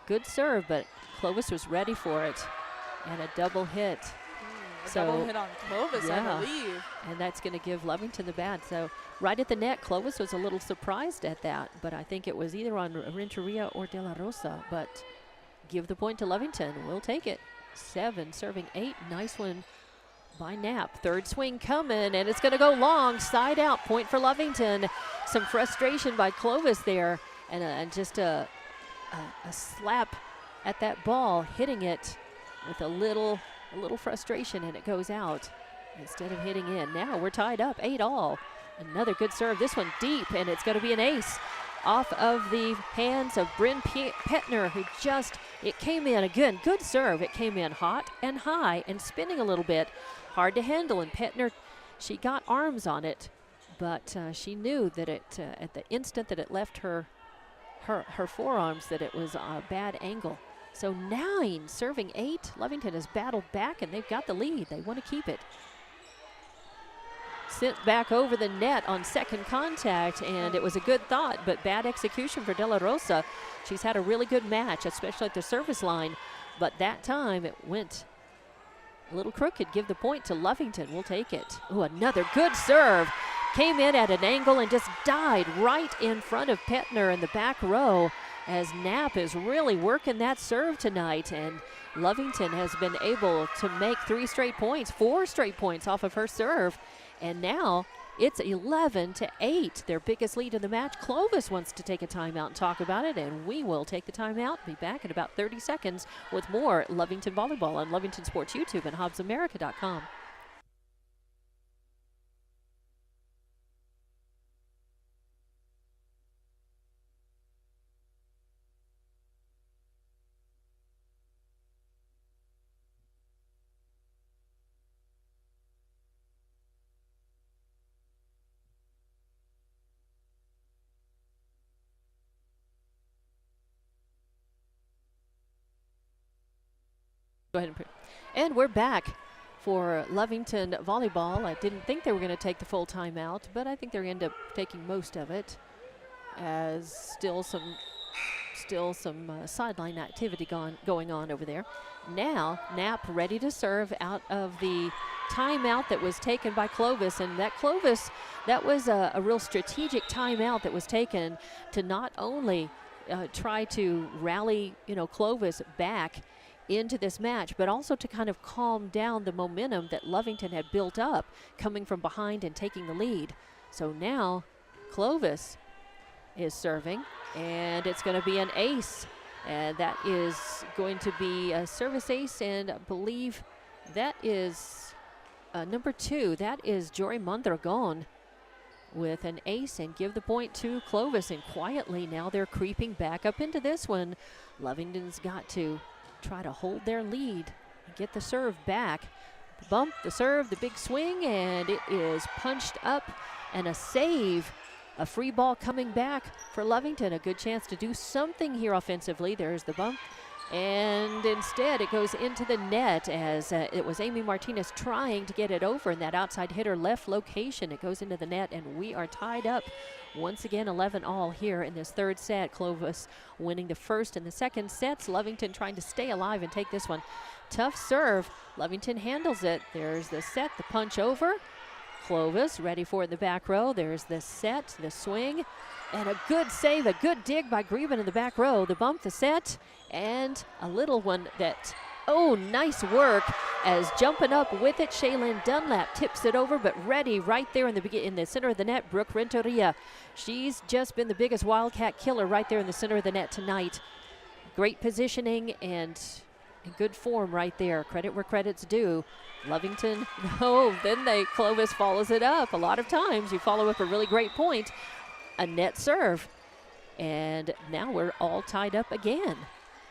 Good serve, but Clovis was ready for it. And a double hit. Double hit on Clovis, I believe. And that's going to give Lovington the bad. So right at the net, Clovis was a little surprised at that, but I think it was either on Renteria or De La Rosa. But give the point to Lovington. We'll take it. 7 serving 8. Nice one by Knapp. Third swing coming, and it's going to go long. Side out, point for Lovington. Some frustration by Clovis there, and just a slap at that ball, hitting it with a little frustration, and it goes out instead of hitting in. Now we're tied up 8-all. Another good serve. This one deep, and it's going to be an ace off of the hands of Bryn Petner, who it came in again. Good serve. It came in hot and high and spinning a little bit. Hard to handle, and Petner, she got arms on it, but she knew that at the instant that it left her forearms, that it was a bad angle. So 9 serving 8. Lovington has battled back, and they've got the lead. They want to keep it. Sent back over the net on second contact, and it was a good thought, but bad execution for De La Rosa. She's had a really good match, especially at the service line, but that time it went a little crooked. Give the point to Lovington. We'll take it. Ooh, another good serve. Came in at an angle and just died right in front of Petner in the back row, as Knapp is really working that serve tonight, and Lovington has been able to make 4 straight points off of her serve, and now it's 11-8, their biggest lead in the match. Clovis wants to take a timeout and talk about it, and we will take the timeout. Be back in about 30 seconds with more Lovington Volleyball on Lovington Sports YouTube and HobbsAmerica.com. Go ahead and we're back for Lovington Volleyball. I didn't think they were going to take the full timeout, but I think they're going to end up taking most of it, as still some sideline activity going on over there. Now Knapp ready to serve out of the timeout that was taken by Clovis, and that was a real strategic timeout that was taken to not only try to rally Clovis back into this match, but also to kind of calm down the momentum that Lovington had built up, coming from behind and taking the lead. So now Clovis is serving, and it's going to be an ace, and that is going to be a service ace, and I believe that is number 2. That is Jory Mondragon with an ace, and give the point to Clovis. And quietly now they're creeping back up into this one. Lovington's got to try to hold their lead and get the serve back. The bump, the serve, the big swing, and it is punched up, and a save A free ball coming back for Lovington. A good chance to do something here offensively. There's the bump. And instead it goes into the net as it was Amy Martinez trying to get it over in that outside hitter left location. It goes into the net and we are tied up once again 11-all here in this third set. Clovis winning the first and the second sets. Lovington trying to stay alive and take this one. Tough serve. Lovington handles it. There's the set, the punch over. Clovis ready for it in the back row. There's the set, the swing, and a good save, a good dig by Greben in the back row. The bump, the set, and a little one that, oh, nice work as jumping up with it. Shaylin Dunlap tips it over, but ready right there in the center of the net. Brooke Renteria. She's just been the biggest Wildcat killer right there in the center of the net tonight. Great positioning and in good form right there. Credit where credit's due. Lovington, no, then Clovis follows it up. A lot of times you follow up a really great point, a net serve, and now we're all tied up again.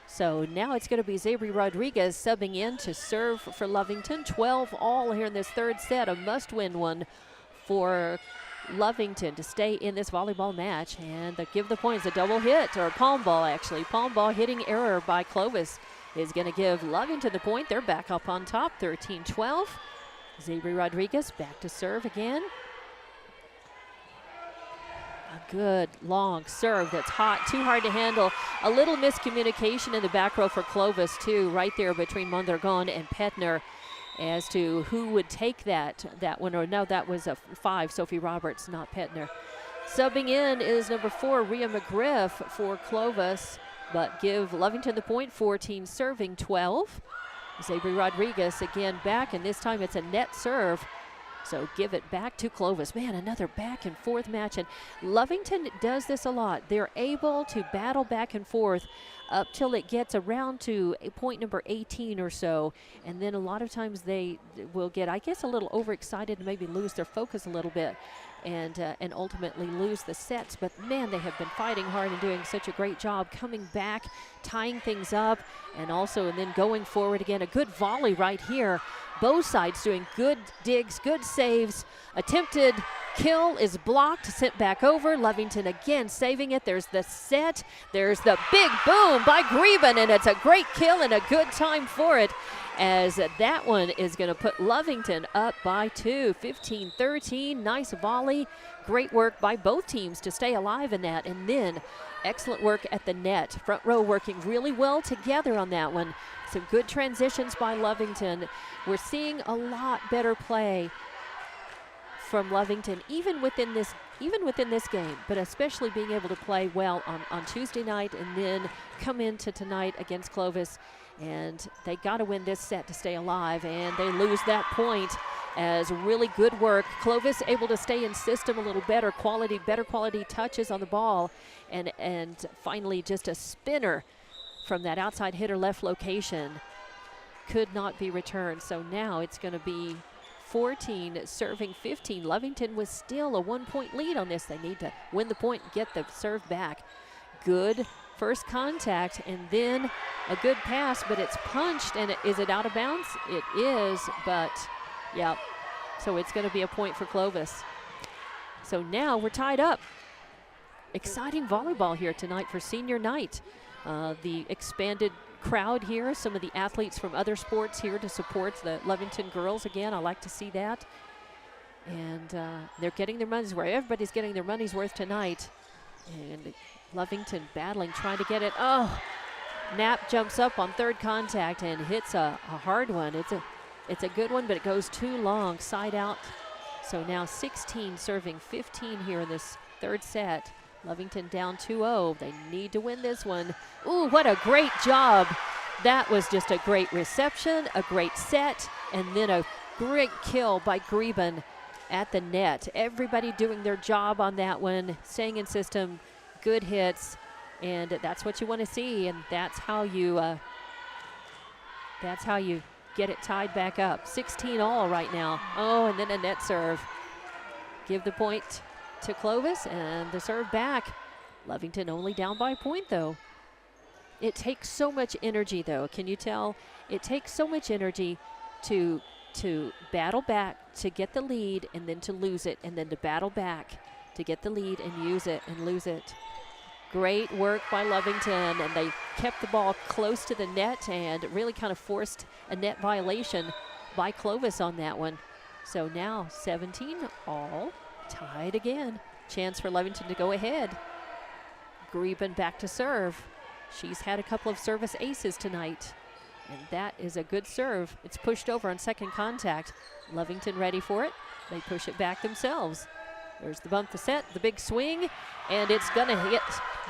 So now it's going to be Zabri Rodriguez subbing in to serve for Lovington. 12-all here in this third set, a must-win one for Lovington to stay in this volleyball match. And they give the points a double hit, or a palm ball actually. Palm ball hitting error by Clovis is going to give Lovington the point. They're back up on top, 13-12. Zabri Rodriguez back to serve again. A good long serve that's hot, too hard to handle. A little miscommunication in the back row for Clovis too, right there between Mondragon and Petner as to who would take that one. Or no, that was a 5, Sophie Roberts, not Petner. Subbing in is number 4, Rhea McGriff for Clovis, but give Lovington the point, 14 serving 12. Zabri Rodriguez again back, and this time it's a net serve. So give it back to Clovis. Man, another back and forth match. And Lovington does this a lot. They're able to battle back and forth up till it gets around to point number 18 or so. And then a lot of times they will get, I guess, a little overexcited and maybe lose their focus a little bit and ultimately lose the sets. But man, they have been fighting hard and doing such a great job coming back, tying things up, and then going forward again. A good volley right here. Both sides doing good digs, good saves. Attempted kill is blocked, sent back over. Lovington again saving it. There's the set. There's the big boom by Greben, and it's a great kill and a good time for it, as that one is going to put Lovington up by 2, 15-13. Nice volley. Great work by both teams to stay alive in that. And then excellent work at the net. Front row working really well together on that one. Some good transitions by Lovington. We're seeing a lot better play from Lovington, even within this game, but especially being able to play well on Tuesday night and then come into tonight against Clovis. And they got to win this set to stay alive, and they lose that point as really good work. Clovis able to stay in system a little better quality touches on the ball, and finally just a spinner from that outside hitter left location could not be returned. So now it's going to be 14 serving 15. Lovington was still a 1-point lead on this. They need to win the point and get the serve back. Good first contact, and then a good pass, but it's punched, and is it out of bounds? It is, but yeah. So it's going to be a point for Clovis. So now we're tied up. Exciting volleyball here tonight for senior night. The expanded crowd here, some of the athletes from other sports here to support the Lovington girls again. I like to see that. And they're getting their money's worth. Everybody's getting their money's worth tonight. And Lovington battling, trying to get it. Oh, Knapp jumps up on third contact and hits a hard one. It's a good one, but it goes too long, side out. So now 16 serving 15 here in this third set. Lovington down 2-0. They need to win this one. Ooh, what a great job. That was just a great reception, a great set, and then a great kill by Greben at the net. Everybody doing their job on that one, staying in system, good hits, and that's what you want to see, and that's how you get it tied back up. 16-all right now. Oh, and then a net serve. Give the point to Clovis, and the serve back. Lovington only down by a point, though. It takes so much energy, though. Can you tell? It takes so much energy to battle back, to get the lead, and then to lose it, and then to battle back. to get the lead and use it and lose it. Great work by Lovington, and they kept the ball close to the net and really kind of forced a net violation by Clovis on that one. So now 17 all, tied again. Chance for Lovington to go ahead. Greben back to serve. She's had a couple of service aces tonight, and that is a good serve. It's pushed over on second contact. Lovington ready for it. They push it back themselves. There's the bump, the set, the big swing, and it's gonna hit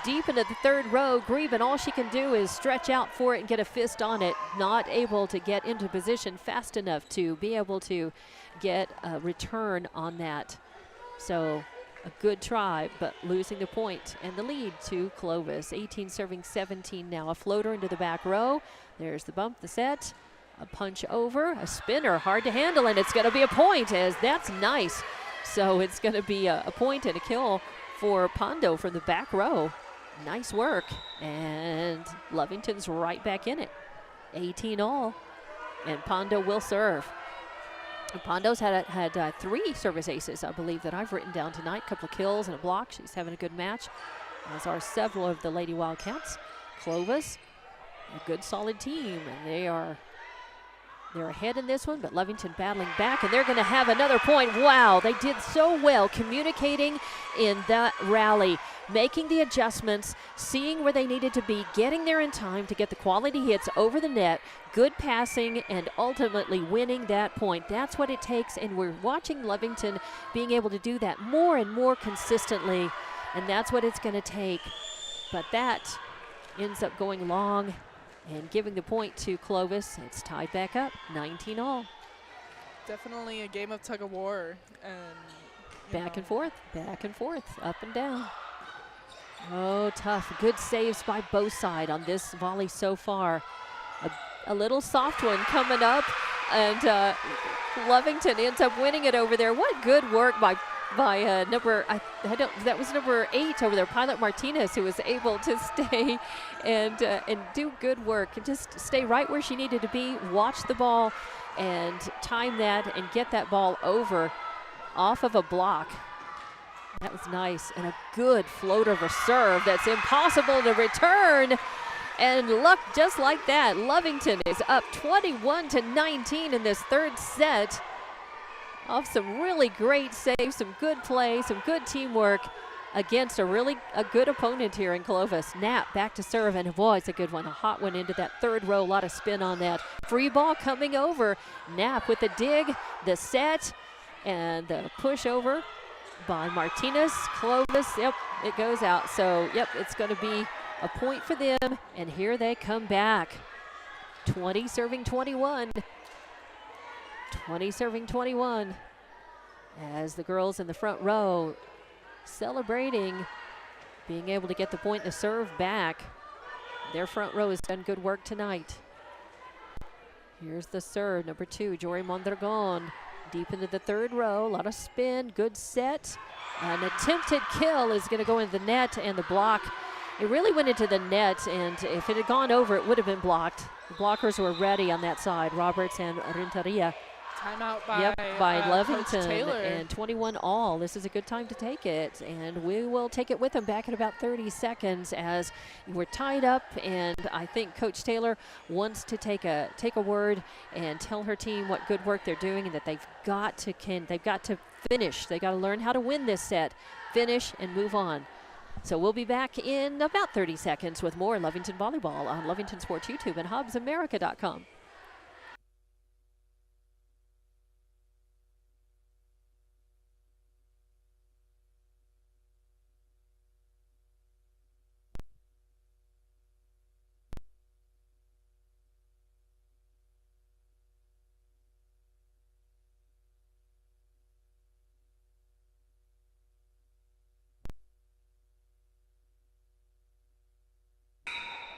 deep into the third row. Greben, all she can do is stretch out for it and get a fist on it. Not able to get into position fast enough to be able to get a return on that. So a good try, but losing the point and the lead to Clovis. 18 serving 17 now. A floater into the back row. There's the bump, the set, a punch over, a spinner, hard to handle, and it's gonna be a point, as that's nice. So it's going to be a point and a kill for Pondo from the back row. Nice work. And Lovington's right back in it. 18 all. And Pondo will serve. And Pondo's had 3 service aces, I believe, that I've written down tonight. A couple of kills and a block. She's having a good match, as are several of the Lady Wildcats. Clovis, a good solid team, and they're ahead in this one, but Lovington battling back, and they're going to have another point. Wow, they did so well communicating in that rally, making the adjustments, seeing where they needed to be, getting there in time to get the quality hits over the net, good passing, and ultimately winning that point. That's what it takes, and we're watching Lovington being able to do that more and more consistently, and that's what it's going to take. But that ends up going long and giving the point to Clovis. It's tied back up, 19 all. Definitely a game of tug of war. And back and forth, up and down. Oh, tough. Good saves by both sides on this volley so far. A little soft one coming up, and Lovington ends up winning it over there. What good work by number, that was number 8 over there, Pilot Martinez, who was able to stay and do good work and just stay right where she needed to be, watch the ball and time that and get that ball over off of a block. That was nice, and a good float over serve that's impossible to return. And look, just like that, Lovington is up 21-19 in this third set. Off some really great saves, some good play, some good teamwork against a good opponent here in Clovis. Knapp back to serve, and boy, it's a good one. A hot one into that third row, a lot of spin on that. Free ball coming over. Knapp with the dig, the set, and the push over by Martinez. Clovis, yep, it goes out. So, yep, it's going to be a point for them, and here they come back. 20 serving 21. 20 serving 21, as the girls in the front row celebrating being able to get the point and the serve back. Their front row has done good work tonight. Here's the serve, number 2, Jory Mondragon, deep into the third row, a lot of spin, good set. An attempted kill is going to go into the net, and the block, it really went into the net, and if it had gone over, it would have been blocked. The blockers were ready on that side, Roberts and Renteria. Timeout by, by Lovington, Coach Taylor. And 21 all. This is a good time to take it, and we will take it with them back in about 30 seconds as we're tied up, and I think Coach Taylor wants to take a word and tell her team what good work they're doing, and that they've got to finish. They got to learn how to win this set, finish, and move on. So we'll be back in about 30 seconds with more Lovington Volleyball on Lovington Sports YouTube and HubsAmerica.com.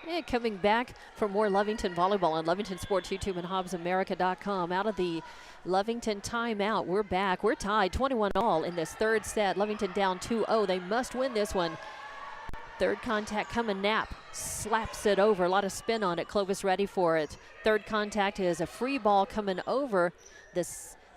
And coming back for more Lovington Volleyball on Lovington Sports YouTube and HubsAmerica.com. Out of the Lovington timeout, we're back. We're tied 21 all in this third set. Lovington down 2-0. They must win this one. Third contact coming, Knapp slaps it over. A lot of spin on it. Clovis ready for it. Third contact is a free ball coming over.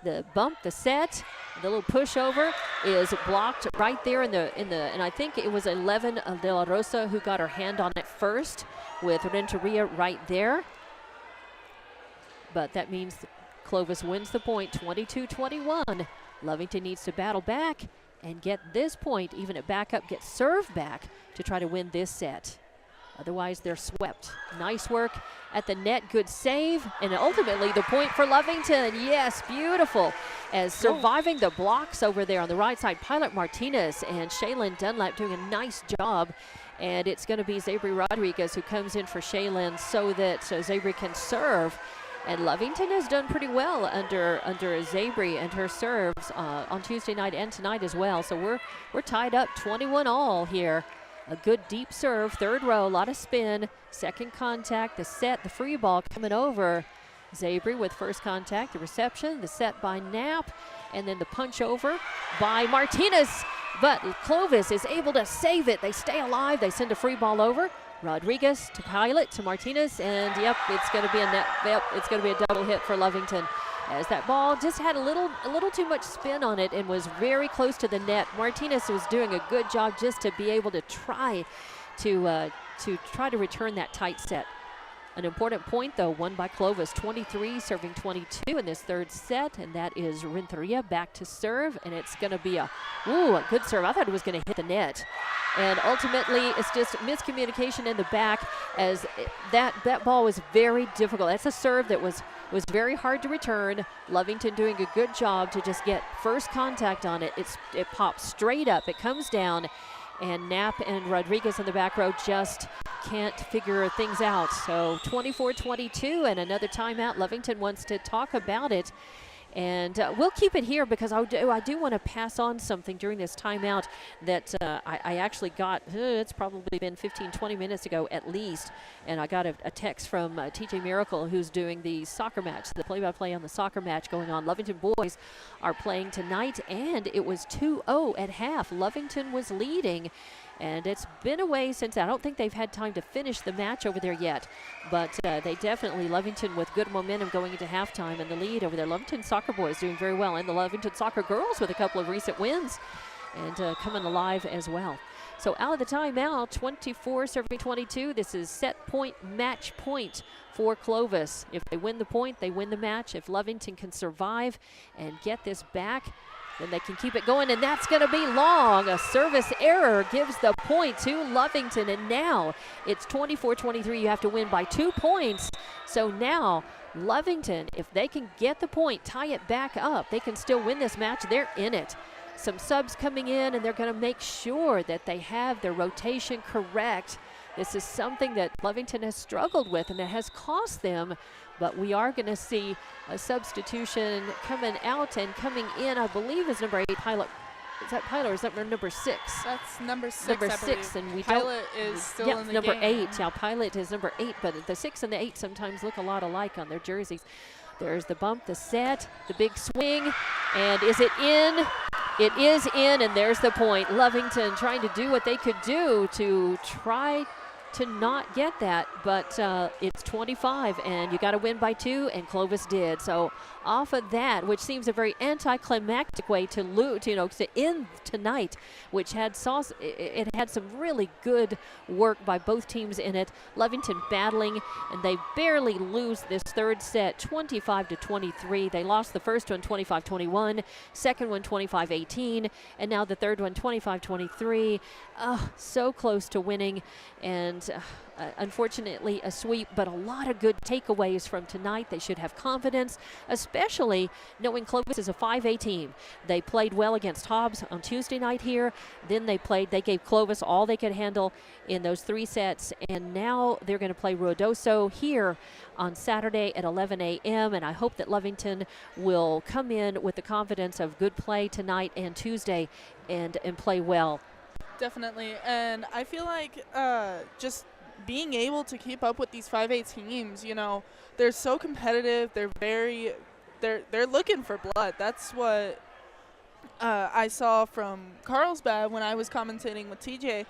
The bump, the set, the little pushover is blocked right there in the and I think it was 11 De La Rosa who got her hand on it first with Renteria right there. But that means Clovis wins the point, 22-21. Lovington needs to battle back and get this point, even at backup, get serve back to try to win this set. Otherwise, they're swept. Nice work at the net, good save, and ultimately the point for Lovington. Yes, beautiful. As surviving the blocks over there on the right side, Pilot Martinez and Shaylin Dunlap doing a nice job. And it's going to be Zabri Rodriguez who comes in for Shaylin so that Zabri can serve. And Lovington has done pretty well under Zabri and her serves on Tuesday night and tonight as well. So we're tied up 21-all here. A good deep serve, third row, a lot of spin, second contact, the set, the free ball coming over. Zabri with first contact, the reception, the set by Knapp, and then the punch over by Martinez. But Clovis is able to save it. They stay alive. They send a free ball over. Rodriguez to Pilot to Martinez, and yep, it's going to be a net. Yep, it's going to be a double hit for Lovington, as that ball just had a little too much spin on it and was very close to the net. Martinez was doing a good job just to be able to try to return that tight set. An important point, though, won by Clovis, 23 serving 22 in this third set, and that is Renteria back to serve, and it's going to be a good serve. I thought it was going to hit the net. And ultimately, it's just miscommunication in the back, as that ball was very difficult. That's a serve that was very hard to return. Lovington doing a good job to just get first contact on it. It pops straight up. It comes down, and Knapp and Rodriguez in the back row just can't figure things out. So 24-22 and another timeout. Lovington wants to talk about it. And we'll keep it here because I do want to pass on something during this timeout that I actually got. It's probably been 15-20 minutes ago at least. And I got a text from TJ Miracle, who's doing the soccer match, the play-by-play on the soccer match going on. Lovington boys are playing tonight, and it was 2-0 at half. Lovington was leading. And it's been a way since I don't think they've had time to finish the match over there yet. But they definitely, Lovington with good momentum going into halftime, and the lead over there. Lovington soccer boys doing very well, and the Lovington soccer girls with a couple of recent wins and coming alive as well. So out of the timeout, 24 serving 22. This is set point, match point for Clovis. If they win the point, they win the match. If Lovington can survive and get this back, then they can keep it going, and that's going to be long. A service error gives the point to Lovington, and now it's 24-23. You have to win by 2 points. So now Lovington, if they can get the point, tie it back up, they can still win this match. They're in it. Some subs coming in, and they're going to make sure that they have their rotation correct. This is something that Lovington has struggled with, and it has cost them. But we are going to see a substitution coming out and coming in, I believe, is number 8, Pilot. Is that Pilot or is that number 6? That's number 6, Number 6, and we Pilot is still in the number game. 8. Yeah, Pilot is number 8, but the 6 and the 8 sometimes look a lot alike on their jerseys. There's the bump, the set, the big swing, and is it in? It is in, and there's the point. Lovington trying to do what they could do to try to not get that, but it's 25, and you got to win by 2, and Clovis did. So off of that, which seems a very anticlimactic way to lose, to end tonight, which had it had some really good work by both teams in it. Lovington battling, and they barely lose this third set, 25-23. They lost the first one 25-21, second one 25-18, and now the third one 25-23. So close to winning, and unfortunately a sweep, but a lot of good takeaways from tonight. They should have confidence, especially knowing Clovis is a 5A team. They played well against Hobbs on Tuesday night here. Then they gave Clovis all they could handle in those 3 sets, and now they're going to play Ruidoso here on Saturday at 11 a.m. and I hope that Lovington will come in with the confidence of good play tonight and Tuesday and play well. Definitely, and I feel like just being able to keep up with these 5A teams, they're so competitive. They're looking for blood. That's what I saw from Carlsbad when I was commentating with TJ,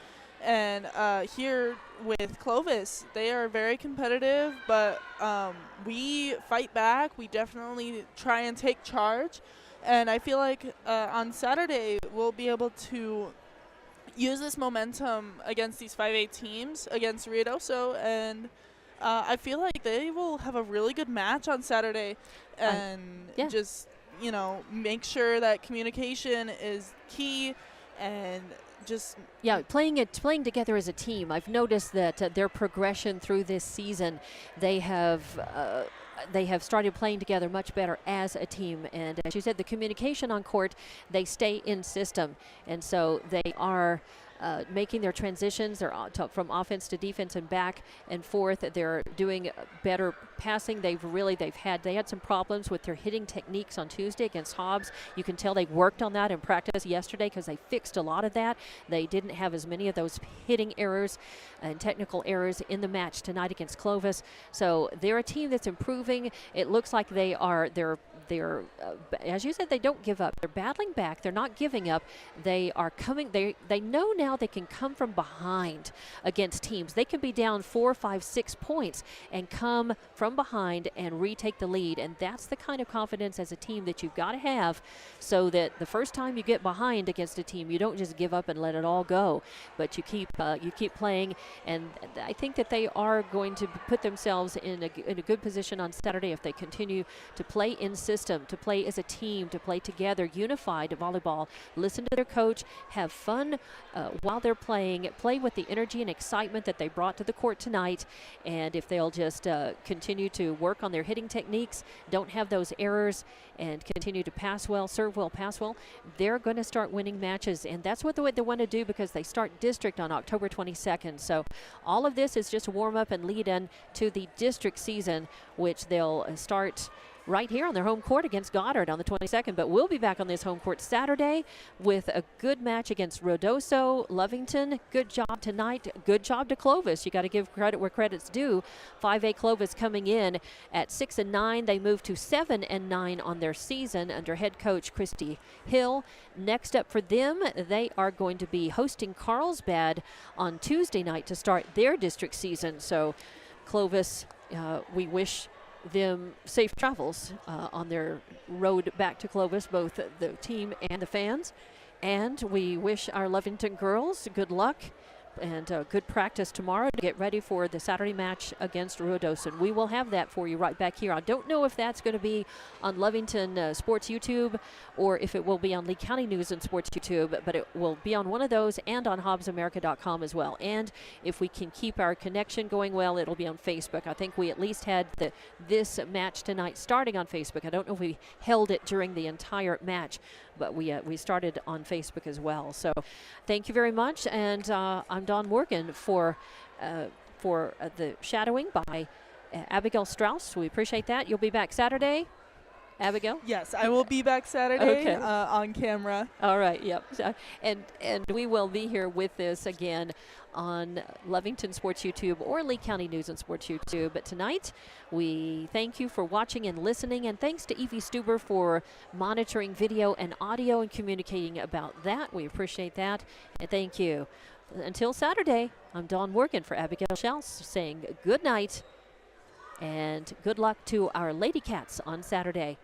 And here with Clovis, they are very competitive, but we fight back. We definitely try and take charge. And I feel like on Saturday, we'll be able to use this momentum against these 5A teams, against Ruidoso, and I feel like they will have a really good match on Saturday, and just, you know, make sure that communication is key, and just playing together as a team. I've noticed that their progression through this season, they have started playing together much better as a team. And as you said, the communication on court, they stay in system, and so they are making their transitions. They're from offense to defense and back and forth. They're doing better passing. They had some problems with their hitting techniques on Tuesday against Hobbs. You can tell they worked on that in practice yesterday because they fixed a lot of that. They didn't have as many of those hitting errors and technical errors in the match tonight against Clovis. So they're a team that's improving. It looks like they're as you said, they don't give up. They're battling back. They're not giving up. They are coming. They know now they can come from behind against teams. They can be down 4, 5, 6 points and come from behind and retake the lead. And that's the kind of confidence as a team that you've got to have, so that the first time you get behind against a team, you don't just give up and let it all go, but you keep playing. And I think that they are going to put themselves in a good position on Saturday if they continue to play in system, to play as a team, to play together, unified volleyball, listen to their coach, have fun while they're playing, play with the energy and excitement that they brought to the court tonight. And if they'll just continue to work on their hitting techniques, don't have those errors, and continue to pass well, serve well, pass well, they're going to start winning matches. And that's what they want to do, because they start district on October 22nd. So all of this is just a warm-up and lead-in to the district season, which they'll start right here on their home court against Goddard on the 22nd. But we'll be back on this home court Saturday with a good match against Ruidoso. Lovington, good job tonight. Good job to Clovis. You got to give credit where credit's due. 5A Clovis coming in at 6-9. They moved to 7-9 on their season under head coach Christy Hill. Next up for them, they are going to be hosting Carlsbad on Tuesday night to start their district season. So Clovis, we wish them safe travels on their road back to Clovis, both the team and the fans. And we wish our Lovington girls good luck and good practice tomorrow to get ready for the Saturday match against Ruidoso. And we will have that for you right back here. I don't know if that's going to be on Lovington Sports YouTube or if it will be on Lee County News and Sports YouTube, but it will be on one of those and on HobbsAmerica.com as well. And if we can keep our connection going well, it'll be on Facebook. I think we at least had this match tonight starting on Facebook. I don't know if we held it during the entire match, but we started on Facebook as well. So thank you very much. And I'm Dawn Morgan for the shadowing by Abigail Strauss. We appreciate that. You'll be back Saturday, Abigail? Yes, I will be back Saturday Okay. On camera. All right, yep. So, and we will be here with this again on Lovington Sports YouTube or Lee County News and Sports YouTube. But tonight, we thank you for watching and listening, and thanks to Evie Stuber for monitoring video and audio and communicating about that. We appreciate that, and thank you. Until Saturday, I'm Dawn Morgan for Abigail Shells saying good night and good luck to our Lady Cats on Saturday.